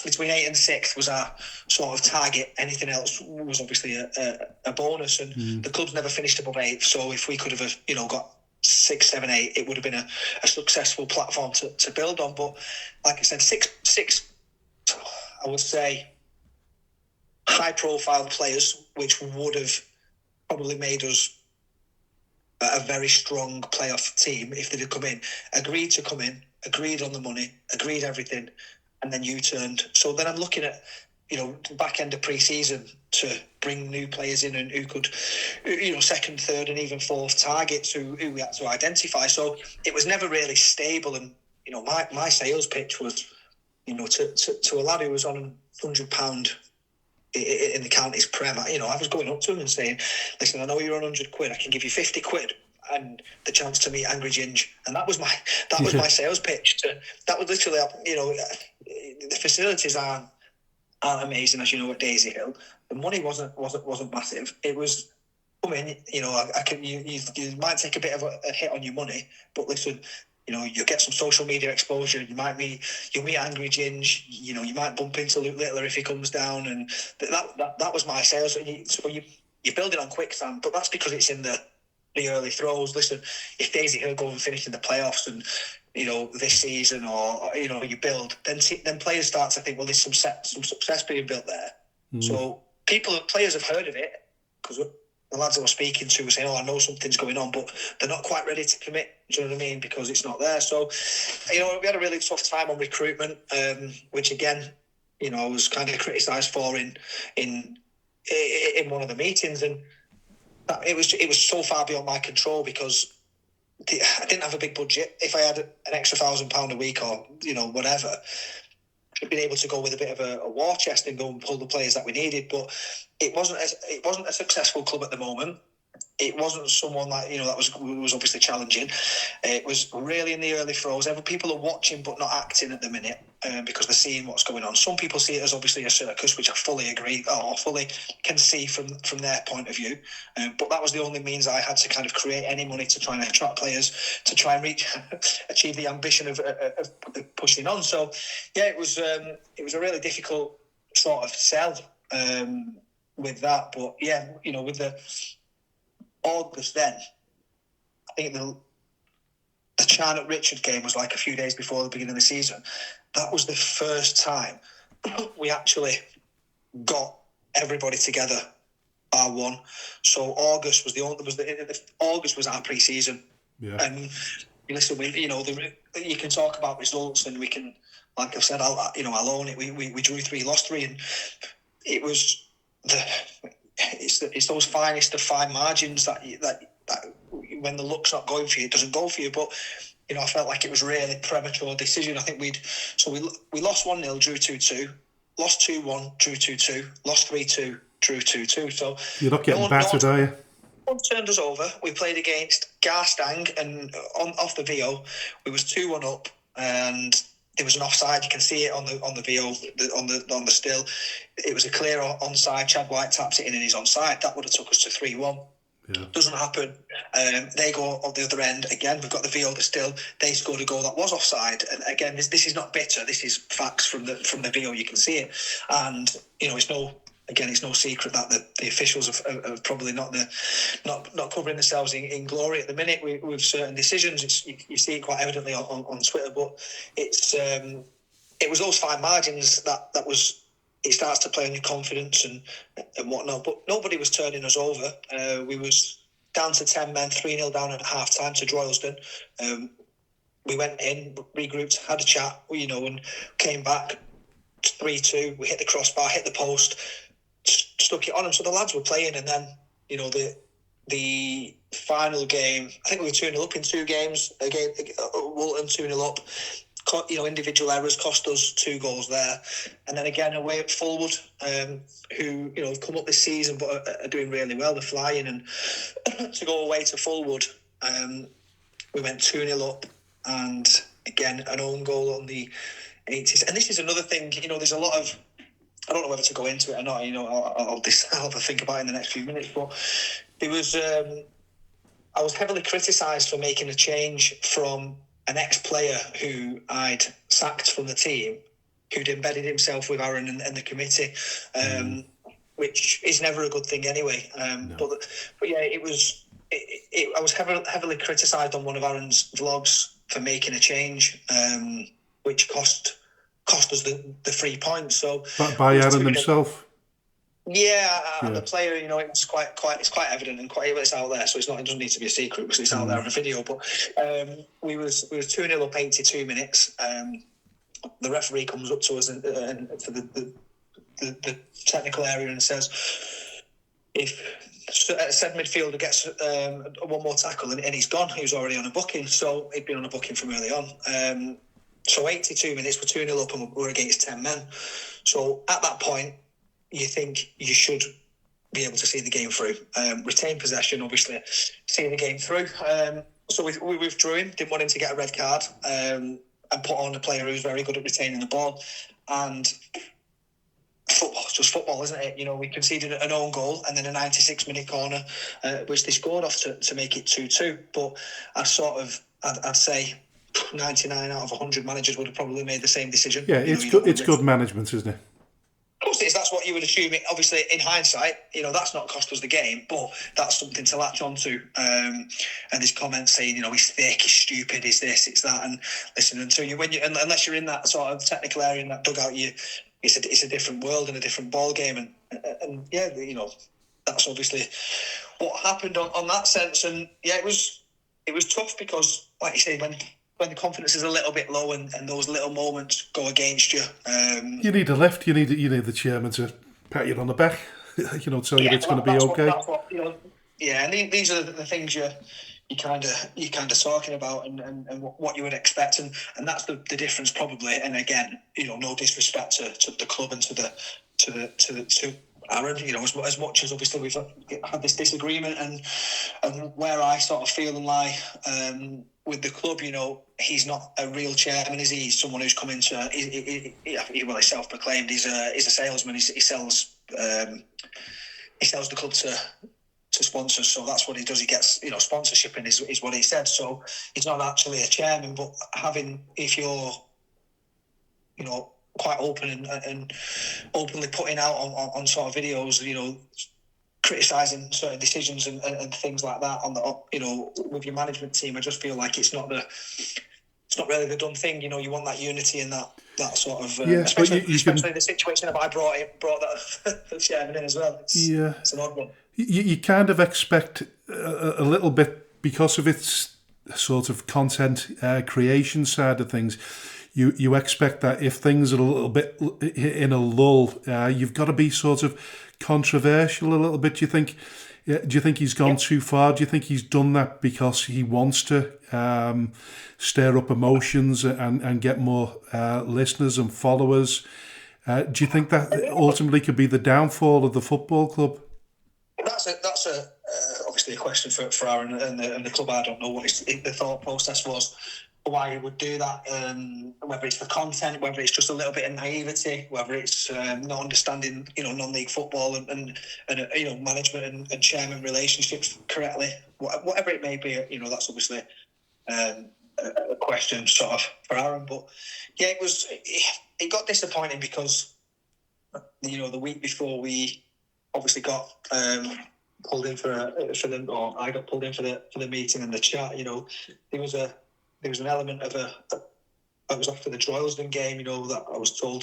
Between 8 and 6 was our sort of target. Anything else was obviously a bonus, and the club's never finished above 8. So if we could have got 6, 7, 8, it would have been a successful platform to build on. But like I said, six I would say high profile players, which would have probably made us a very strong playoff team if they'd have come in, agreed to come in, agreed on the money, agreed everything, and then U-turned. So then I'm looking at, back end of pre-season to bring new players in and who could, second, third, and even fourth targets who we had to identify. So it was never really stable. And, my sales pitch was, to a lad who was on £100 in the county's prem, I was going up to him and saying, listen, I know you're on 100 quid, I can give you 50 quid and the chance to meet Angry Ginge. And that was my my sales pitch. That was literally, the facilities aren't amazing, as you know, at Daisy Hill. The money wasn't massive. It was come in, I can. You might take a bit of a hit on your money, but listen, you'll get some social media exposure. You'll meet Angry Ginge. You might bump into Luke Littler if he comes down, and that was my sales. So you're building on quicksand, but that's because it's in the early throws. Listen, if Daisy Hill go and finish in the playoffs and this season, or you build, then players start to think, well, there's some success being built there. So players have heard of it because the lads I was speaking to were saying, I know something's going on, but they're not quite ready to commit. Do you know what I mean? Because it's not there. So, we had a really tough time on recruitment, which again, I was kind of criticised for in one of the meetings, and it was so far beyond my control because I didn't have a big budget. If I had an extra £1,000 a week or whatever, I'd been able to go with a bit of a war chest and go and pull the players that we needed. But it wasn't a successful club at the moment. It wasn't someone that that was obviously challenging. It was really in the early throws. People are watching but not acting at the minute because they're seeing what's going on. Some people see it as obviously a circus, which I fully agree or fully can see from their point of view. But that was the only means I had to kind of create any money to try and attract players to try and achieve the ambition of pushing on. So yeah, it was a really difficult sort of sell with that. But yeah, with the August then, I think the Charnock Richard game was like a few days before the beginning of the season. That was the first time we actually got everybody together, R1. So August was August was our pre-season. Yeah. And listen, you can talk about results, and we can, like I've said, I'll own it. We drew 3, lost 3, and it was it's those finest of fine margins that when the luck's not going for you, it doesn't go for you. But I felt like it was really premature decision. I think we lost 1-0, drew 2-2, lost 2-1, drew 2-2, lost 3-2, drew 2-2. So you're not getting battered, are you? One turned us over. We played against Garstang, and off the VO, we was 2-1 up, and there was an offside. You can see it on the VO, on the still. It was a clear onside. Chad White taps it in and he's onside. That would have took us to 3-1. Yeah. Doesn't happen. They go on the other end. Again, we've got the VO, the still. They scored a goal that was offside. And again, this is not bitter. This is facts from the VO. You can see it. And, it's no secret that the officials are probably not covering themselves in glory at the minute with certain decisions. You see it quite evidently on Twitter, but it was those fine margins that was. It starts to play on your confidence and whatnot. But nobody was turning us over. We was down to 10 men, 3-0 down at half time to Droylsden. We went in, regrouped, had a chat, and came back 3-2. We hit the crossbar, hit the post, stuck it on them. So the lads were playing, and then the final game, I think we were 2-0 up in 2 games. Again, Woolton 2-0 up. Individual errors cost us 2 goals there, and then again away at Fulwood, who have come up this season but are doing really well. They're flying, and to go away to Fulwood, we went 2-0 up, and again an own goal on the 80s. And this is another thing. There's a lot of, I don't know whether to go into it or not. I'll have a think about it in the next few minutes. But there was, I was heavily criticised for making a change from an ex-player who I'd sacked from the team, who'd embedded himself with Aaron and the committee, which is never a good thing anyway. No. But yeah, it was. I was heavily criticised on one of Aaron's vlogs for making a change, which cost us the 3 points. So by Aaron himself. Yeah, the player, it's quite evident and it's out there, so it doesn't need to be a secret because it's out there on a video. But we was 2-0 up 82 minutes. The referee comes up to us and for the technical area and says, if said midfielder gets one more tackle and he's gone, he was already on a booking, so he'd been on a booking from early on. So 82 minutes, we're 2-0 up and we're against 10 men. So at that point, you think you should be able to see the game through. Retain possession, obviously, see the game through. So we withdrew him, didn't want him to get a red card, and put on a player who's very good at retaining the ball. And football's just football, isn't it? You know, we conceded an own goal and then a 96-minute corner, which they scored off to make it 2-2. But I'd say 99 out of 100 managers would have probably made the same decision. Yeah, it's good management, isn't it? Of course it is. That's what you would assume. Obviously, in hindsight, you know, that's not cost us the game, but that's something to latch onto. And his comments saying, you know, he's thick, he's stupid, he's this, it's that, and listen, unless you're in that sort of technical area in that dugout, it's a different world and a different ball game, and yeah, you know, that's obviously what happened on that sense, and yeah, it was tough because, like you say, when the confidence is a little bit low and those little moments go against you. You need a lift. You need the chairman to pat you on the back, you know, tell you it's going to be okay. You know, yeah, and these are the things you're kind of talking about and what you would expect, and that's the difference probably. And again, you know, no disrespect to the club and to Aaron, you know, as much as obviously we've had this disagreement and where I sort of feel and lie with the club, you know, he's not a real chairman, is he? He's someone who's come into he's self-proclaimed. He's a salesman. He sells the club to sponsors, so that's what he does. He gets, you know, sponsorship is what he said. So he's not actually a chairman, but if you're, you know, quite open and openly putting out on sort of videos, you know, criticising certain decisions and things like that on the, you know, with your management team, I just feel like it's not really the done thing. You know, you want that unity and that sort of especially the situation if I brought the chairman in as well. It's an odd one. You kind of expect a little bit because of its sort of content creation side of things. You expect that if things are a little bit in a lull, you've got to be sort of controversial a little bit. Do you think he's gone too far? Do you think he's done that because he wants to stir up emotions and get more listeners and followers? Do you think that ultimately could be the downfall of the football club? That's obviously a question for Aaron and the club. I don't know what the thought process was, why he would do that, whether it's the content, whether it's just a little bit of naivety, whether it's not understanding, you know, non-league football and you know, management and chairman relationships correctly, whatever it may be. You know, that's obviously a question sort of for Aaron. But yeah, it got disappointing because, you know, the week before we obviously got pulled in for them, or I got pulled in for the meeting and the chat. You know, there was an element of I was after the Droylsden game, you know, that I was told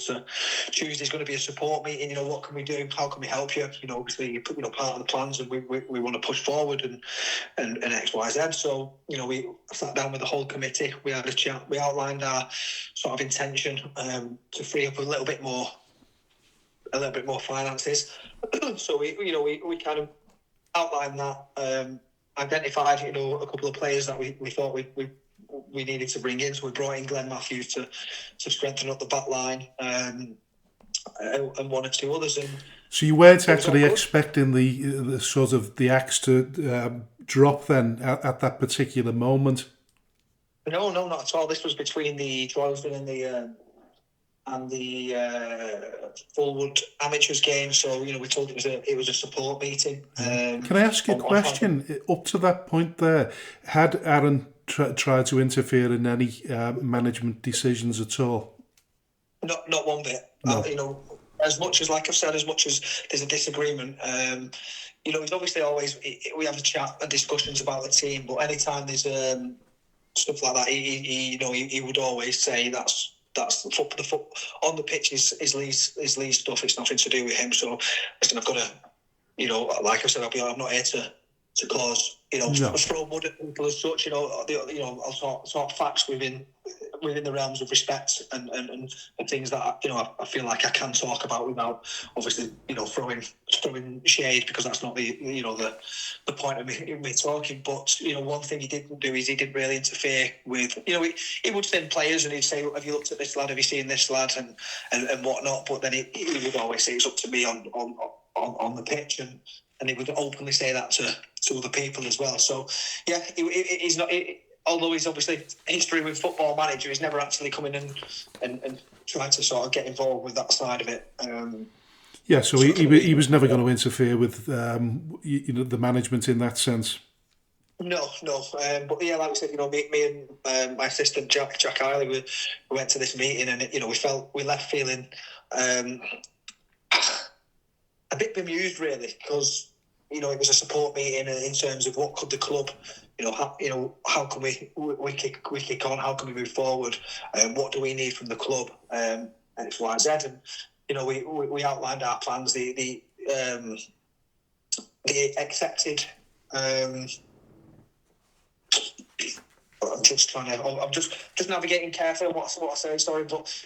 Tuesday's going to be a support meeting. You know, what can we do? How can we help you? You know, obviously, you know, part of the plans, and we want to push forward and X, Y, Z. So, you know, we sat down with the whole committee. We had a chat. We outlined our sort of intention to free up a little bit more finances. So we kind of outlined that, identified, you know, a couple of players that we thought we needed to bring in. So we brought in Glenn Matthews to strengthen up the back line, and one or two others. And so you weren't actually expecting the sort of the axe to drop then at that particular moment? No, not at all. This was between the Droylsden and the Fullwood Amateurs game. So, you know, we told it was a support meeting. Can I ask you a question? Up to that point there, had Aaron tried to interfere in any management decisions at all? Not one bit. No. You know, as much as, like I've said, as much as there's a disagreement, you know, he's obviously always, we have a chat and discussions about the team, but anytime there's stuff like that, he would always say that's the foot on the pitch is Lee's stuff. It's nothing to do with him. So listen, I've got to, you know, like I said, I'm not here to cause, you know, throw mud at people as such. You know, I'll sort of facts within the realms of respect and things that, you know, I feel like I can talk about without obviously, you know, throwing shade, because that's not the point of me talking. But, you know, one thing he didn't do is he didn't really interfere with, you know, he would send players and he'd say, have you looked at this lad, have you seen this lad, and whatnot. But then he would always say it's up to me on the pitch, and he would openly say that to other people as well. So yeah, he's not. Although he's obviously history with Football Manager, he's never actually come in and tried to sort of get involved with that side of it. Yeah, so he was never going to interfere with the management in that sense. No. But yeah, like I said, me and my assistant Jack Eiley, we went to this meeting, and we left feeling a bit bemused, really, because it was a support meeting in terms of what could the club, how can we kick on, how can we move forward, what do we need from the club, X, Y, Z, and we outlined our plans, the accepted. I'm just navigating carefully on what I say. Sorry, but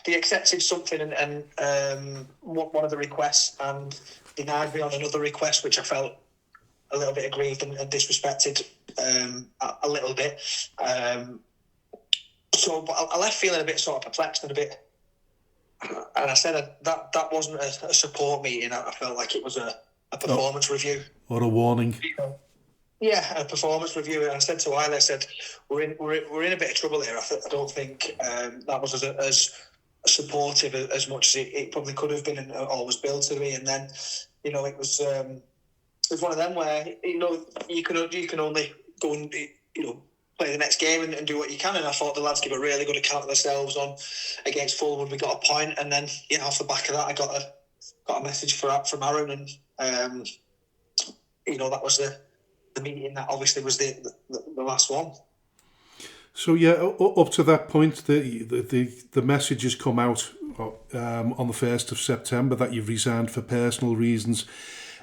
they accepted something and one of the requests and denied me on another request, which I felt a little bit aggrieved and disrespected a little bit. But I left feeling a bit sort of perplexed and a bit. And I said that wasn't a support meeting. I felt like it was a performance review or a warning. Yeah, a performance review. And I said to Wiley, I said, we're in a bit of trouble here. I don't think that was as supportive as much as it probably could have been and always built to me. And then, it was one of them where you can only go and play the next game and do what you can. And I thought the lads give a really good account of themselves on against Fulham. We got a point, and then off the back of that, I got a message from Aaron, and that was the meeting that obviously was the last one. So yeah, up to that point, the message has come out on the 1st of September that you've resigned for personal reasons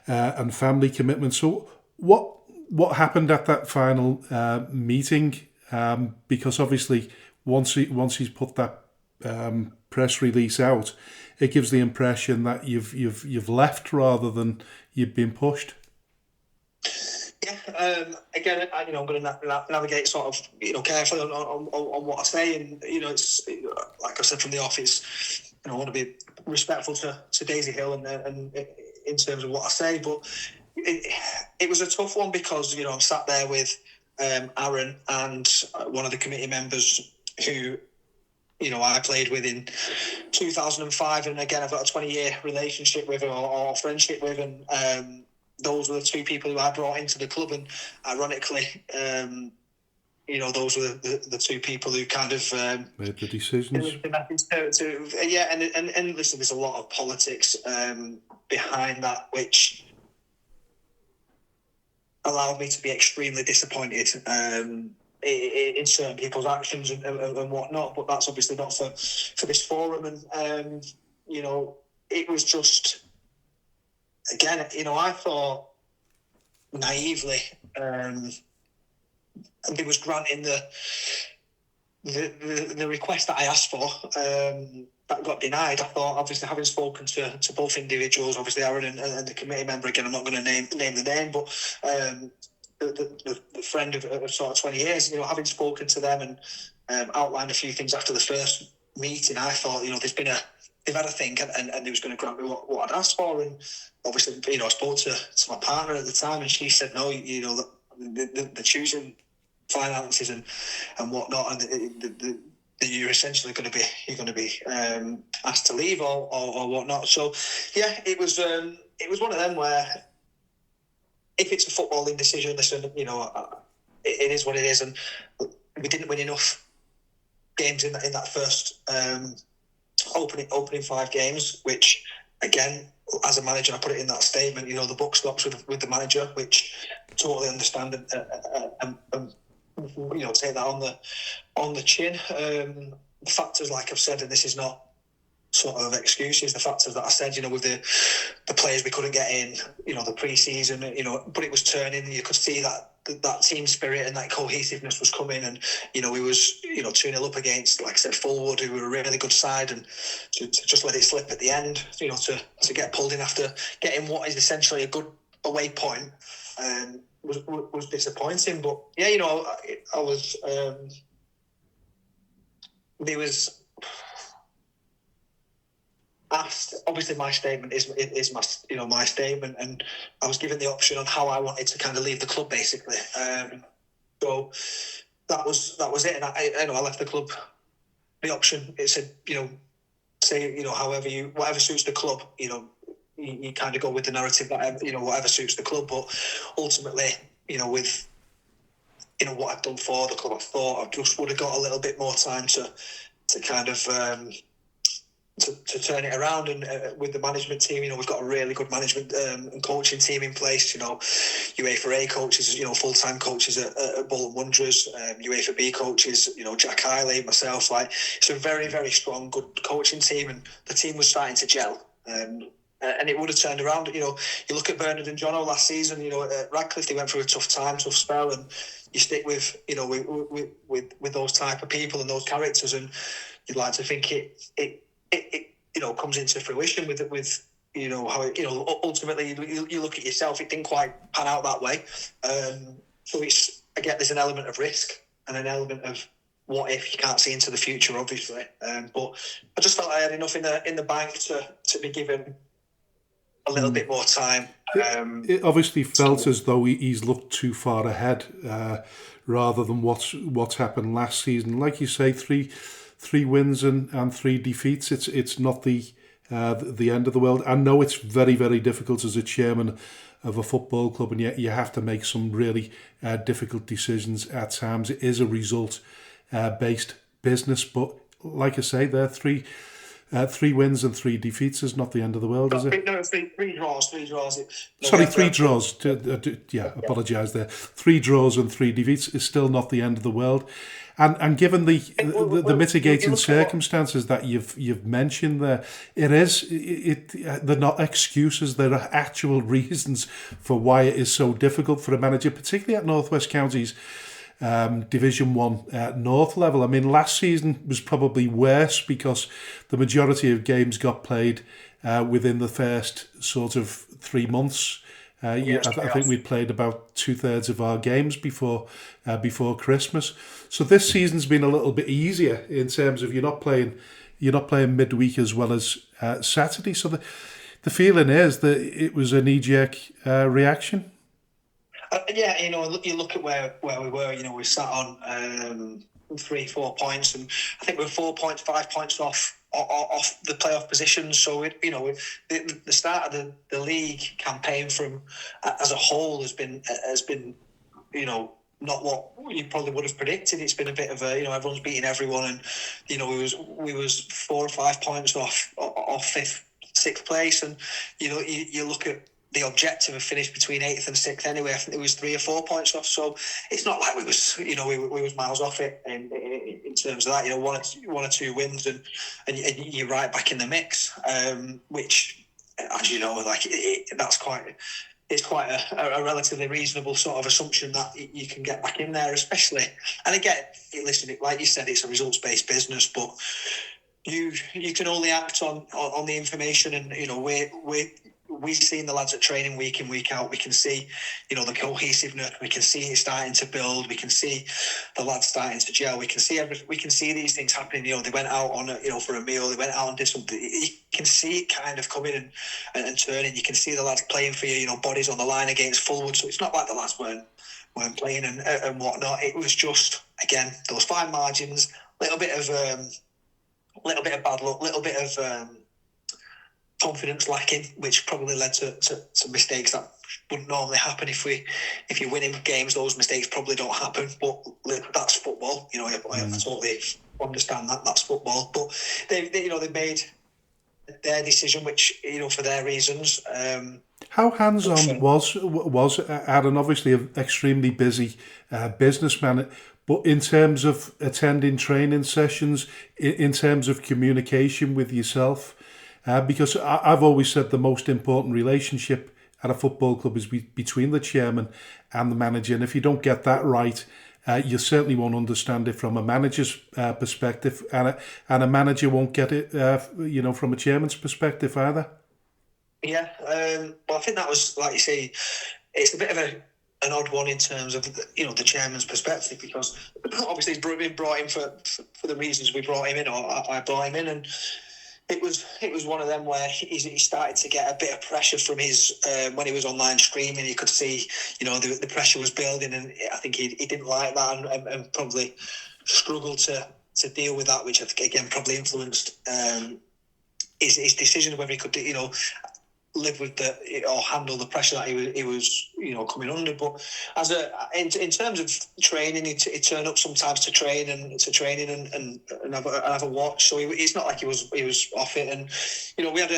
and family commitments. So what happened at that final meeting? Because obviously, once he's put that press release out, it gives the impression that you've left rather than you've been pushed. Yeah, again, I'm going to navigate sort of, carefully on what I say, and it's like I said from the off, it's I want to be respectful to Daisy Hill and in terms of what I say, but it was a tough one because I'm sat there with Aaron and one of the committee members who I played with in 2005, and again I've got a 20-year relationship with or friendship with, and those were the two people who I brought into the club, and ironically, those were the two people who kind of made the decisions. And listen, there's a lot of politics behind that, which allowed me to be extremely disappointed in certain people's actions and whatnot. But that's obviously not for this forum, and it was just. Again, I thought naively, and it was granting the request that I asked for that got denied. I thought, obviously, having spoken to both individuals, obviously Aaron and the committee member, again, I'm not going to name the name, but the friend of sort of 20 years, having spoken to them and outlined a few things after the first meeting, I thought, they've had a think and they was going to grant me what I'd asked for. And obviously, I spoke to my partner at the time, and she said, no, the choosing finances and whatnot, and you're essentially going to be asked to leave or whatnot. So yeah, it was one of them where if it's a footballing decision, listen, it is what it is, and we didn't win enough games in that first opening 5 games, which again, as a manager, I put it in that statement, the buck stops with the manager, which I totally understand and take that on the chin. The factors, like I've said, and this is not sort of excuses, the factors that I said, with the players we couldn't get in, the pre-season, but it was turning, and you could see that team spirit and that cohesiveness was coming, and we was 2-0 up against, like I said, Fulwood, who were a really good side, and to just let it slip at the end, to get pulled in after getting what is essentially a good away point, was disappointing. But yeah, I was there was asked. Obviously, my statement is my my statement, and I was given the option on how I wanted to kind of leave the club, basically. So that was it, and I left the club. The option, it said, say, whatever suits the club, you kind of go with the narrative that, whatever suits the club. But ultimately, with, what I've done for the club, I thought I just would have got a little bit more time to kind of, to turn it around. And with the management team, we've got a really good management and coaching team in place. UEFA A coaches, full-time coaches at Bolton Wanderers, UEFA B coaches, Jack Hiley, myself. It's a very, very strong, good coaching team, and the team was starting to gel. And it would have turned around. You look at Bernard and Jono last season. At Radcliffe, they went through a tough spell, and you stick with, with those type of people and those characters, and you'd like to think it comes into fruition with how it, ultimately you look at yourself, it didn't quite pan out that way. So again, there's an element of risk and an element of what if. You can't see into the future, obviously. But I just felt I had enough in the bank to be given a little bit more time. It obviously felt as though he's looked too far ahead, rather than what's happened last season. Like you say, three wins and 3 defeats. It's not the end of the world. I know it's very, very difficult as a chairman of a football club, and yet you have to make some really difficult decisions at times. It is a result based business, but like I say, there 3 wins and 3 defeats is not the end of the world, is it? No, three draws. Sorry, 3 draws. Apologise there. 3 draws and 3 defeats is still not the end of the world. And given the mitigating circumstances that you've mentioned there, they're not excuses. There are actual reasons for why it is so difficult for a manager, particularly at North West Counties Division 1 North level. I mean, last season was probably worse because the majority of games got played within the first sort of 3 months. I think we played about 2/3 of our games before Christmas. So this season's been a little bit easier in terms of you're not playing midweek as well as Saturday. So the feeling is that it was a knee-jerk reaction. You look at where we were. We sat on 3-4 points, and I think we're 4 points, 5 points off the playoff positions. So the start of the league campaign from as a whole has been not what you probably would have predicted. It's been a bit of everyone's beating everyone, and we was 4 or 5 points off 5th, 6th place, and you look at the objective of finish between 8th and 6th anyway. I think it was 3 or 4 points off. So it's not like we was miles off it in terms of that. One or 2 wins and you're right back in the mix. Which, as you know, that's quite a relatively reasonable sort of assumption that you can get back in there, especially. And again, listen, like you said, it's a results-based business, but you can only act on the information, and we've seen the lads at training week in, week out. We can see, the cohesiveness. We can see it starting to build. We can see the lads starting to gel. We can see these things happening. They went out on for a meal. They went out and did something. You can see it kind of coming and turning. You can see the lads playing for you. Bodies on the line against Fulwood. So it's not like the lads weren't playing and whatnot. It was just, again, those fine margins, little bit of bad luck, little bit of confidence lacking, which probably led to mistakes that wouldn't normally happen. If you're winning games, those mistakes probably don't happen. But that's football. I totally understand that. That's football. But they made their decision, which for their reasons. How hands-on was Aaron? Obviously, an extremely busy businessman. But in terms of attending training sessions, in terms of communication with yourself. Because I've always said the most important relationship at a football club is between the chairman and the manager. And if you don't get that right, you certainly won't understand it from a manager's perspective. And a manager won't get it, from a chairman's perspective either. Yeah, well, I think that was, like you say, it's a bit of an odd one in terms of the chairman's perspective, because obviously he's been brought in for the reasons we brought him in, or I brought him in, and it was one of them where he started to get a bit of pressure from his when he was online streaming. You could see the pressure was building, and I think he didn't like that and probably struggled to deal with that, which again probably influenced his decision whether he could, live with or handle the pressure that he was coming under. But in terms of training, he turned up sometimes to training and have a watch. So it's not like he was off it. And we had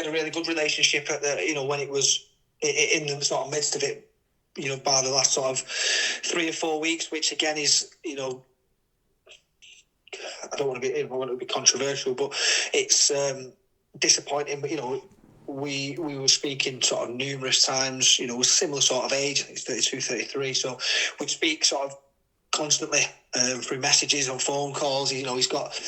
a really good relationship at when it was in the sort of midst of it. By the last sort of 3 or 4 weeks, which again is I don't want to be controversial, but it's disappointing. But we were speaking sort of numerous times. With similar sort of age. I think it's 32, 33. So we'd speak sort of constantly through messages on phone calls. He's got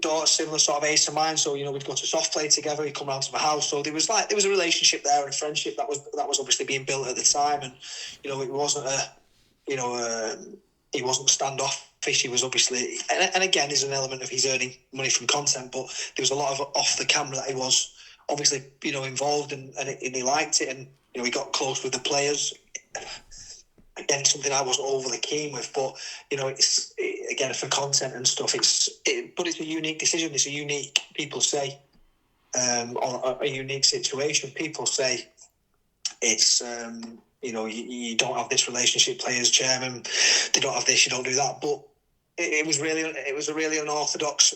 daughter similar sort of age to mine. So we'd go to soft play together. He'd come round to my house. So there was a relationship there and a friendship that was obviously being built at the time. And it wasn't he wasn't standoffish. He was obviously, and again, there's an element of he's earning money from content, but there was a lot of off the camera that he was obviously, involved and he liked it, and he got close with the players. Again, something I wasn't overly keen with, but it's again for content and stuff. But it's a unique decision. It's a unique, people say, or a unique situation. People say it's. You don't have this relationship, players, chairman. They don't have this. You don't do that. But it was a really unorthodox,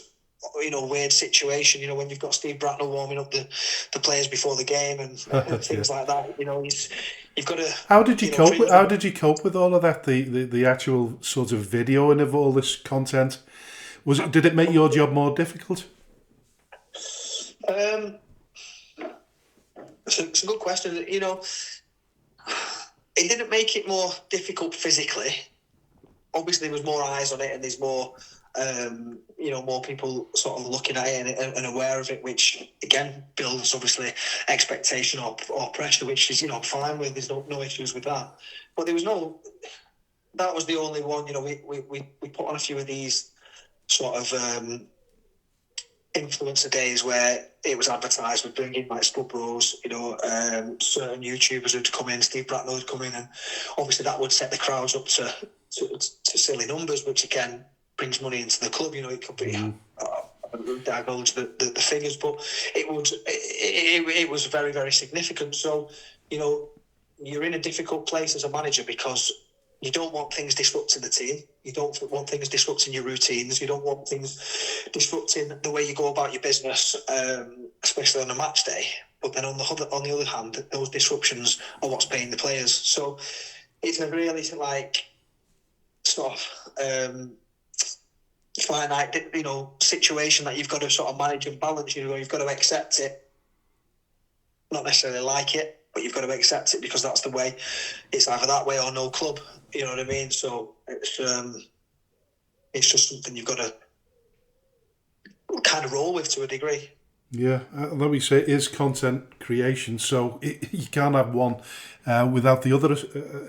weird situation. When you've got Steve Bracknell warming up the players before the game and things like that. You've got to. How did you cope? How did you cope with all of that? The actual sort of videoing of all this content. Did it make your job more difficult? It's a good question. It didn't make it more difficult physically. Obviously, there was more eyes on it, and there's more, more people sort of looking at it and aware of it, which again builds obviously expectation or pressure, which is I'm fine with. There's no issues with that. But there was no. That was the only one. We put on a few of these sort of influencer days where it was advertised with bringing like Spud Bros, certain YouTubers would come in, Steve Bracknell would come in, and obviously that would set the crowds up to silly numbers, which again brings money into the club. It could be I don't divulge the figures, but it was very, very significant. So you're in a difficult place as a manager because you don't want things disrupting the team. You don't want things disrupting your routines. You don't want things disrupting the way you go about your business, especially on a match day. But then on the other hand, those disruptions are what's paying the players. So it's a really sort of finite, situation that you've got to sort of manage and balance. You've got to accept it, not necessarily like it, but you've got to accept it because that's the way. It's either that way or no club. You know what I mean? So it's just something you've got to kind of roll with to a degree. Yeah, let me say, it is content creation, so you can't have one without the other.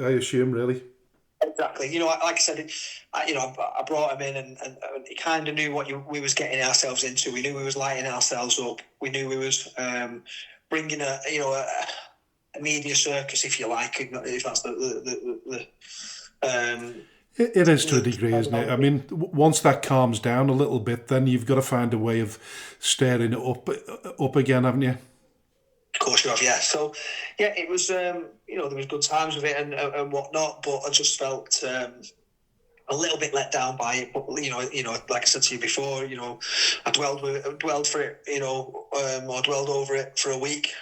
I assume, really. Exactly. Like I said, I brought him in, and he kind of knew what we was getting ourselves into. We knew we was lighting ourselves up. We knew we was bringing a media circus, if you like, if that's the it is to a degree, isn't it? I mean, once that calms down a little bit, then you've got to find a way of stirring it up again, haven't you? Of course you have, yeah. So, yeah, it was, there was good times with it and whatnot, but I just felt a little bit let down by it. But, like I said to you before, I dwelled for it, or dwelled over it for a week.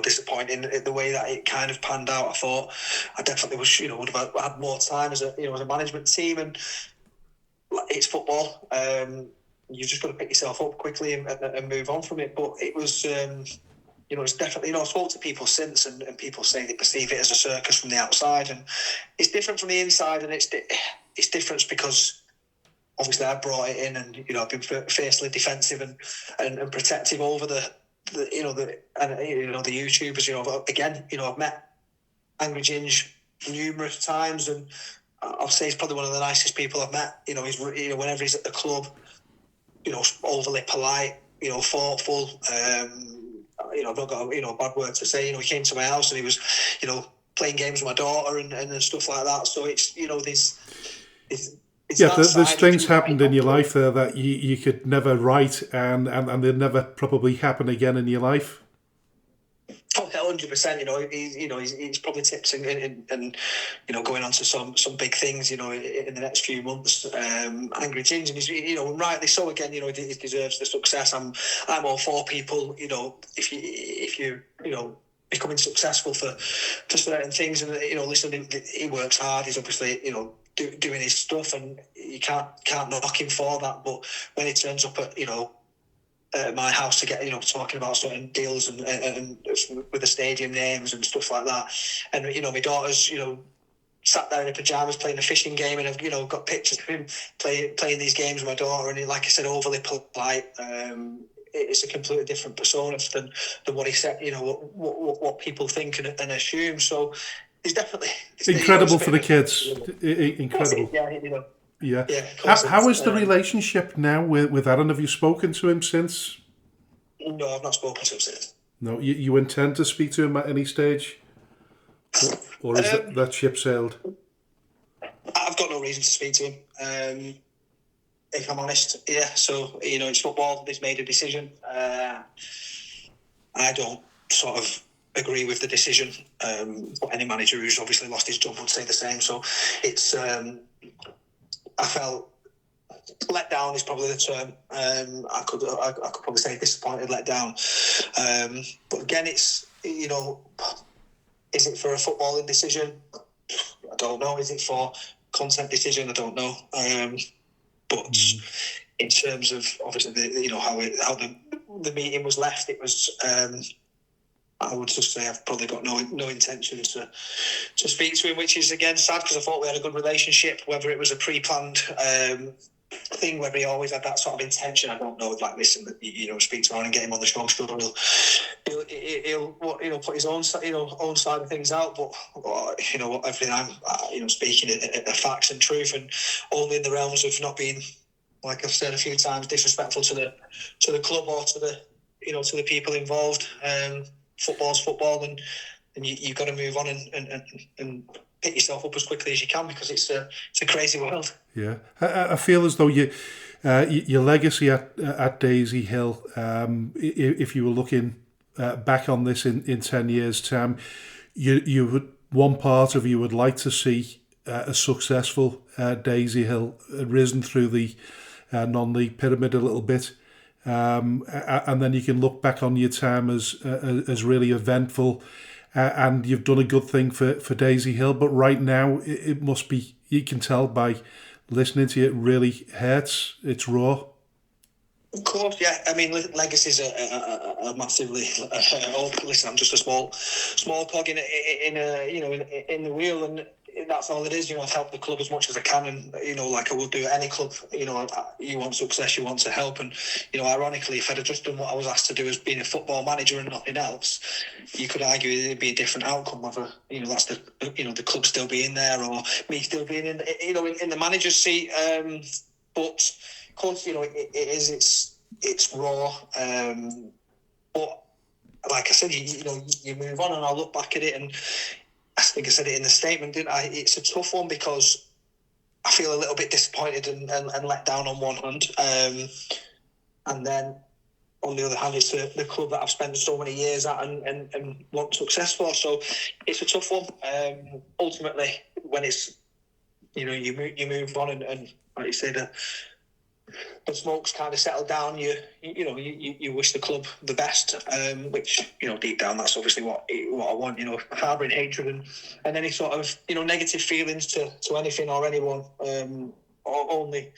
Disappointing the way that it kind of panned out. I thought I definitely would have had more time as a management team, and it's football. You've just got to pick yourself up quickly and move on from it. But it was, it's definitely, I've spoken to people since, and people say they perceive it as a circus from the outside, and it's different from the inside, and it's different because obviously I brought it in, and I've been fiercely defensive and protective over the YouTubers. Again, I've met Angry Ginge numerous times, and I'll say he's probably one of the nicest people I've met. He's whenever he's at the club, overly polite, thoughtful. I've not got a bad word to say. He came to my house and he was, playing games with my daughter and stuff like that. So it's, there's it's Yeah, that there's side of things you that happened in your life there that you could never write, and they'll never probably happen again in your life. Oh, 100%. He's probably tips and going on to some big things. In the next few months. Angry Ginger, and he's rightly so. Again, he deserves the success. I'm all for people. If you becoming successful for certain things, and listen, he works hard. He's obviously doing his stuff, and you can't knock him for that. But when he turns up at my house to get talking about certain deals and with the stadium names and stuff like that, and my daughter's sat there in her pajamas playing a fishing game, and I've got pictures of him playing these games with my daughter, and he, like I said, overly polite. It's a completely different persona than what he said. What people think and assume. So it's definitely Incredible for the kids. Incredible. Yeah, Yeah. of course How is the relationship now with Aaron? Have you spoken to him since? No, I've not spoken to him since. No, you intend to speak to him at any stage? Or is that ship sailed? I've got no reason to speak to him. If I'm honest, yeah. So it's football. He's made a decision. I don't sort of agree with the decision. But any manager who's obviously lost his job would say the same. So it's. I felt let down is probably the term. I could probably say disappointed, let down. But again, it's is it for a footballing decision? I don't know. Is it for content decision? I don't know. But in terms of obviously how the meeting was left, it was. I would just say I've probably got no intention to speak to him, which is again sad because I thought we had a good relationship. Whether it was a pre-planned thing, whether he always had that sort of intention, I don't know. Like, listen, speak to him and get him on the show. Sure, he'll put his own side of things out. But everything I'm speaking are facts and truth, and only in the realms of not being, like I've said a few times, disrespectful to the club or to the people involved. Football's football, and you've got to move on and pick yourself up as quickly as you can because it's a crazy world. Yeah, I feel as though your legacy at Daisy Hill, if you were looking back on this in 10 years' time, you would, one part of you would like to see a successful Daisy Hill risen through the non-league pyramid a little bit. And then you can look back on your time as really eventful, and you've done a good thing for Daisy Hill. But right now, it must be, you can tell by listening to you, it really hurts. It's raw. Of course, yeah. I mean, legacies are massively. Listen, I'm just a small cog in the wheel, and that's all it is. I've helped the club as much as I can, and like I would do at any club. You want success, you want to help, and ironically, if I'd have just done what I was asked to do as being a football manager and nothing else, you could argue it'd be a different outcome. Whether that's the club still being there or me still being in the manager's seat. But of course, it's raw. But like I said, you move on, and I'll look back at it, and I think I said it in the statement, didn't I? It's a tough one because I feel a little bit disappointed and let down on one hand, and then on the other hand, it's the club that I've spent so many years at and want success for. So it's a tough one. Ultimately, when it's you move on, and like you said, the smoke's kind of settled down. You wish the club the best, which deep down that's obviously what I want. Harbouring hatred and any sort of negative feelings to anything or anyone only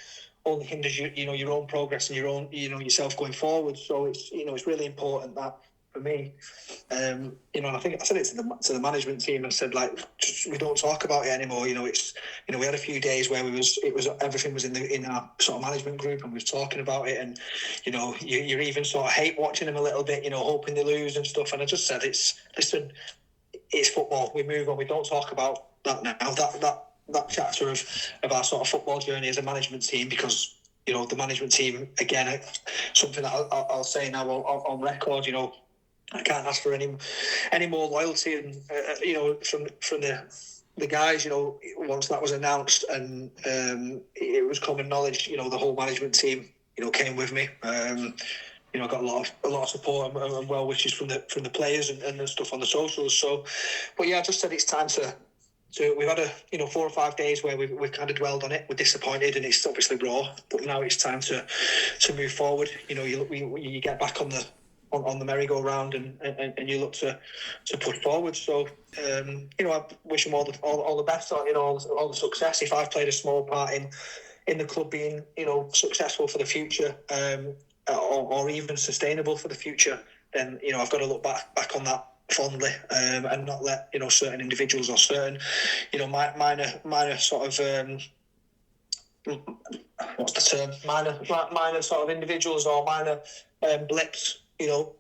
hinders your own progress and your own yourself going forward. So it's really important that for me, and I think I said it to the management team. I said, like, we don't talk about it anymore. It's we had a few days where everything was in our sort of management group, and we was talking about it, and you even sort of hate watching them a little bit, hoping they lose and stuff. And I just said, it's football. We move on. We don't talk about that now. That chapter of our sort of football journey as a management team, because the management team, again, something that I'll say now on record, I can't ask for any more loyalty, and from the the guys, once that was announced and it was common knowledge, the whole management team, came with me. Got a lot of support and well wishes from the players and the stuff on the socials. So, but yeah, I just said it's time to. We've had 4 or 5 days where we've kind of dwelled on it. We're disappointed, and it's obviously raw. But now it's time to move forward. You get back on the merry-go-round and you look to push forward. So I wish them all the best. All the success. If I've played a small part in the club being successful for the future, or even sustainable for the future, then I've got to look back on that fondly, and not let certain individuals or certain minor sort of what's the term, minor sort of individuals or minor blips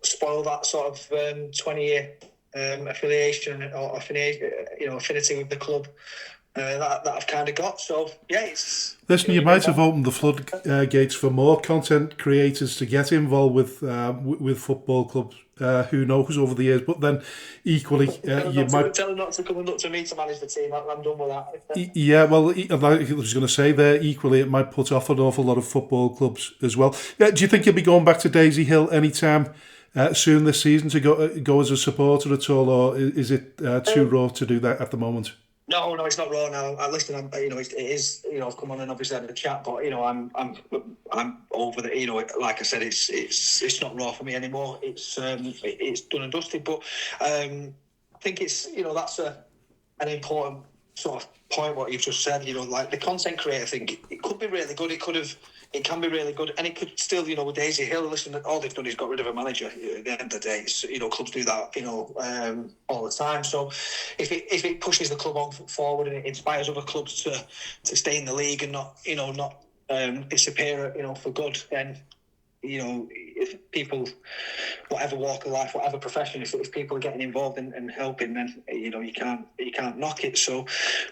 spoil that sort of 20-year affiliation or affinity with the club that I've kind of got. So yeah, it's. Listen, you might have opened the floodgates for more content creators to get involved with football clubs. Who knows over the years? But then, equally, you might tell them not to come and look to me to manage the team. I'm done with that. Yeah, well, like I was going to say there, equally, it might put off an awful lot of football clubs as well. Yeah, do you think you'll be going back to Daisy Hill anytime soon this season to go as a supporter at all, or is it too raw to do that at the moment? No, it's not raw now. Listen, it is. I've come on and obviously had a chat, but I'm over the. Like I said, it's not raw for me anymore. It's done and dusted. But I think it's that's an important sort of point what you've just said. Like the content creator thing, it could be really good. It can be really good, and it could still, with Daisy Hill. Listen, all they've done is got rid of a manager. At the end of the day, clubs do that, all the time. So, if it pushes the club on forward and it inspires other clubs to stay in the league and not disappear, for good, then if people, whatever walk of life, whatever profession, if people are getting involved and helping, then you can't knock it. So,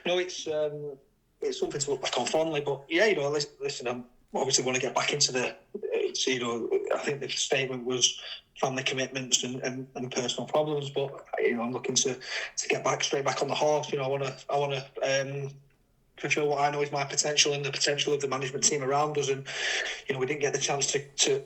no, it's something to look back on fondly. But yeah, listen, I'm obviously want to get back into I think the statement was family commitments and personal problems, but I'm looking to get straight back on the horse. I want to fulfill what I know is my potential and the potential of the management team around us, and we didn't get the chance to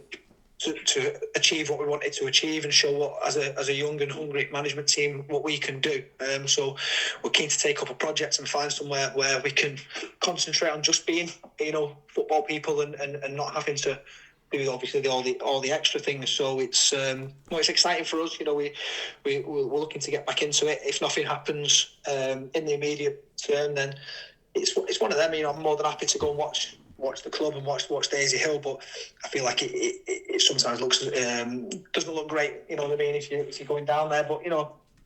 achieve what we wanted to achieve and show what as a young and hungry management team what we can do. So we're keen to take up a project and find somewhere where we can concentrate on just being football people and not having to do obviously all the extra things. So it's exciting for us. We're looking to get back into it. If nothing happens in the immediate term, then it's one of them. I'm more than happy to go and watch the club and watch Daisy Hill, but I feel like it sometimes looks doesn't look great. You know what I mean? If you're going down there, but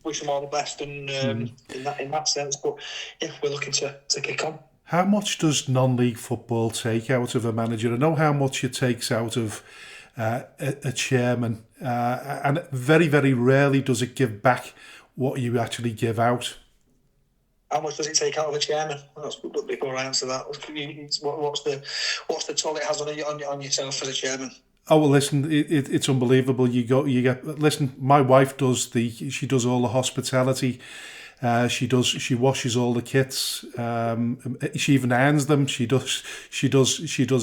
wish them all the best and in that sense. But yeah, we're looking to kick on. How much does non-league football take out of a manager? I know how much it takes out of a chairman, and very, very rarely does it give back what you actually give out. How much does it take out of a chairman? Before I answer that, what's the toll it has on yourself as a chairman? Oh well, listen, it's unbelievable. You get. Listen, my wife she does all the hospitality. She washes all the kits. She even irons them. She does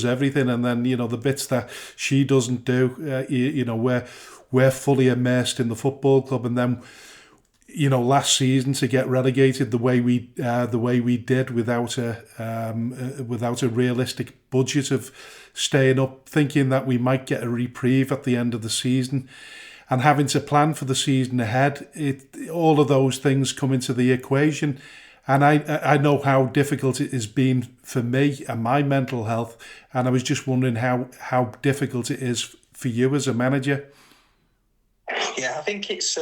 everything. And then the bits that she doesn't do. We're fully immersed in the football club, and then. Last season to get relegated the way we did without a realistic budget of staying up, thinking that we might get a reprieve at the end of the season, and having to plan for the season ahead. All of those things come into the equation, and I know how difficult it has been for me and my mental health, and I was just wondering how difficult it is for you as a manager. Yeah, I think it's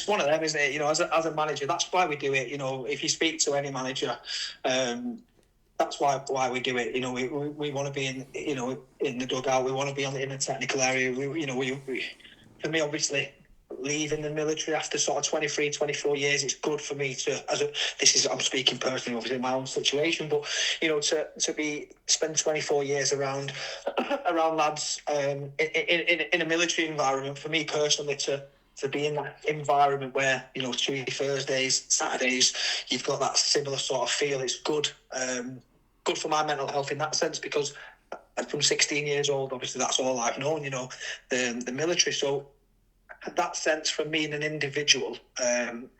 one of them, isn't it? As a manager, that's why we do it. If you speak to any manager, that's why we do it. We want to be in the dugout. We want to be in the technical area. For me, obviously, leaving the military after sort of 23, 24 years, it's good for me to, I'm speaking personally, obviously, in my own situation, but, to spend 24 years around lads in a military environment, for me personally, to to be in that environment where, Tuesday, Thursdays, Saturdays, you've got that similar sort of feel. It's good. Good for my mental health in that sense, because from 16 years old, obviously that's all I've known, the military. So that sense for me and an individual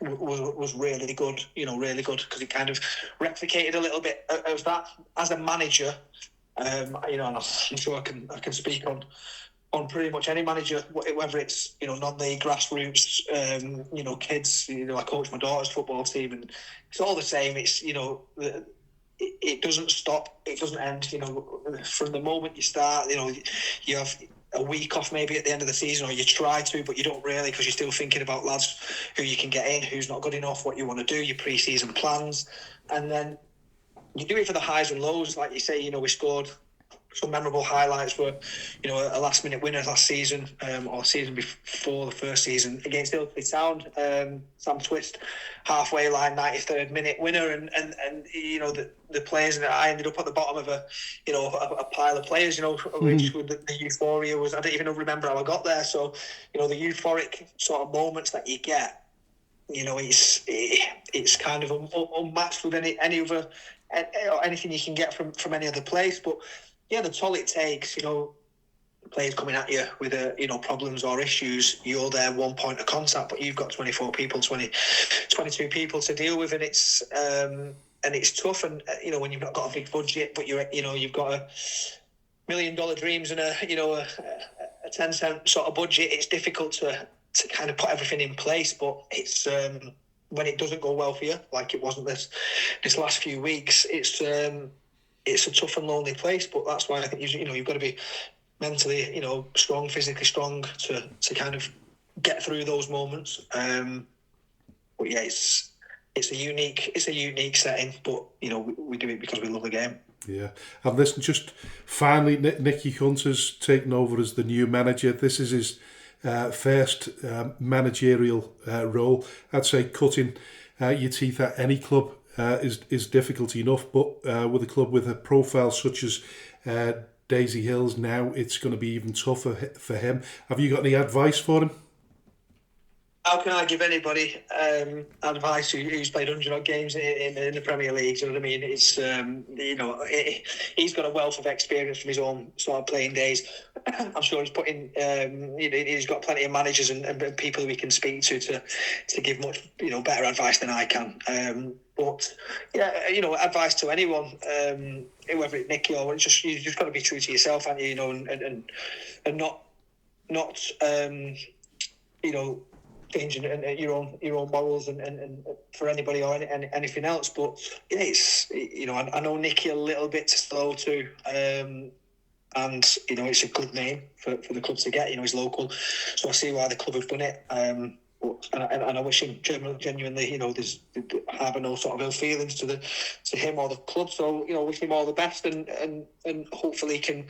was really good, really good, because it kind of replicated a little bit of that as a manager. And I'm sure I can speak on pretty much any manager, whether it's non-league, grassroots, kids. I coach my daughter's football team, and it's all the same. It's it doesn't stop, it doesn't end. From the moment you start, you have a week off maybe at the end of the season, or you try to, but you don't really, because you're still thinking about lads who you can get in, who's not good enough, what you want to do, your pre-season plans, and then you do it for the highs and lows. Like you say, we scored some memorable highlights were, a last-minute winner last season, or season before the first season against Ilkley Town. Sam Twist, halfway line, 93rd minute winner, and the players, and I ended up at the bottom of a pile of players, which with the euphoria was, I don't even remember how I got there. So, the euphoric sort of moments that you get, it's kind of unmatched with any other, anything you can get from any other place. But yeah, the toll it takes, players coming at you with problems or issues, you're there one point of contact, but you've got 24 people, 22 people to deal with, and it's tough. And when you've not got a big budget, but you've got $1 million dreams and a 10-cent sort of budget, it's difficult to kind of put everything in place. But it's when it doesn't go well for you, like it wasn't this last few weeks, it's a tough and lonely place. But that's why I think you've got to be mentally, strong, physically strong to kind of get through those moments. But yeah, it's a unique setting. But we do it because we love the game. Yeah, and listen, just finally, Nicky Hunter's taken over as the new manager. This is his first managerial role. I'd say cutting your teeth at any club is difficult enough, but with a club with a profile such as Daisy Hills now, it's going to be even tougher for him. Have you got any advice for him? How can I give anybody advice who's played 100-odd games in the Premier League? You know what I mean? It's he's got a wealth of experience from his own sort of playing days. I'm sure he's put in. He's got plenty of managers and people who he can speak to give much better advice than I can. But yeah, advice to anyone, whether it's Nicky or just you just got to be true to yourself, and and not changing your own morals and for anybody or anything else. But yeah, it's I know Nicky a little bit to slow to, and it's a good name for the club to get. He's local, so I see why the club have done it. And I wish him genuinely, there's having no sort of ill feelings to him or the club. So wish him all the best, and hopefully can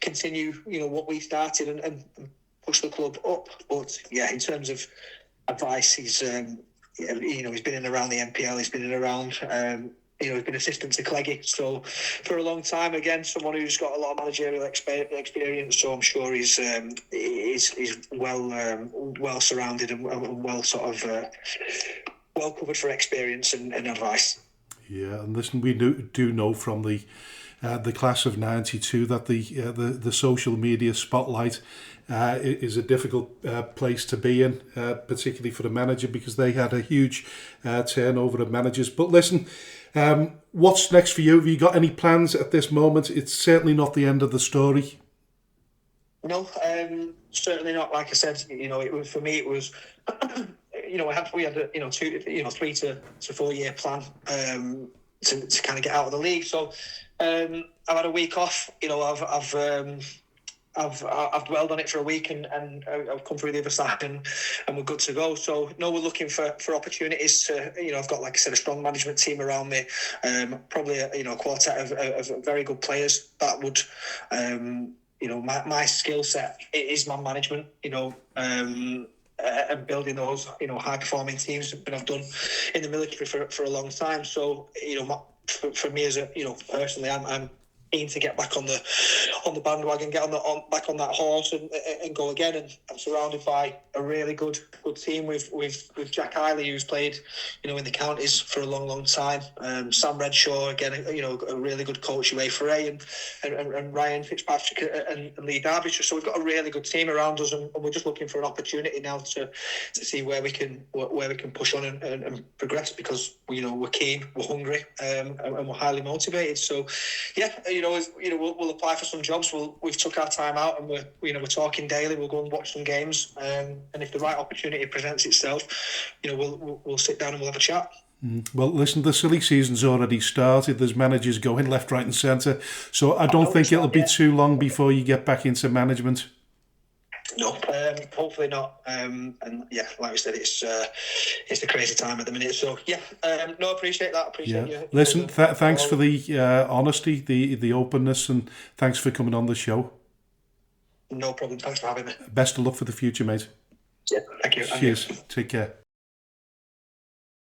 continue what we started and push the club up. But yeah, in terms of advice, he's he's been in around the NPL, he's been in around he's been assistant to Cleggy, so for a long time. Again, someone who's got a lot of managerial experience, so I'm sure he's well surrounded and well sort of well covered for experience and advice. Yeah, and listen, we do know from the class of '92 that the social media spotlight is a difficult place to be in, particularly for the manager, because they had a huge turnover of managers. But listen, what's next for you? Have you got any plans at this moment? It's certainly not the end of the story. No, certainly not. Like I said, for me it was. We had a 3 to 4 year plan to kind of get out of the league. So I've had a week off. I've dwelled on it for a week and I've come through the other side and we're good to go. So no, we're looking for opportunities to, I've got, like I said, a strong management team around me, probably a quartet of very good players that would, my skill set is man management, and building those, high performing teams that I've done in the military for a long time. So, for me as personally, I'm keen to get back on the bandwagon, get back on that horse, and go again. And I'm surrounded by a really good team with Jack Hiley, who's played, in the counties for a long time. Sam Redshaw, again, a really good coach, away for and Ryan Fitzpatrick and Lee Derbyshire. So we've got a really good team around us, and we're just looking for an opportunity now to see where we can push on and progress, because we're keen, we're hungry, and we're highly motivated. So we'll apply for some jobs. We've took our time out, and we're talking daily. We'll go and watch some games, and if the right opportunity presents itself, we'll sit down and we'll have a chat. Well, listen, the silly season's already started. There's managers going left, right and centre. So I don't think it'll be too long before you get back into management. No, hopefully not. And yeah, like we said, it's a crazy time at the minute. So yeah, I appreciate that. Appreciate you. Listen, thanks for the honesty, the openness, and thanks for coming on the show. No problem. Thanks for having me. Best of luck for the future, mate. Yeah, thank you. Cheers. Take care.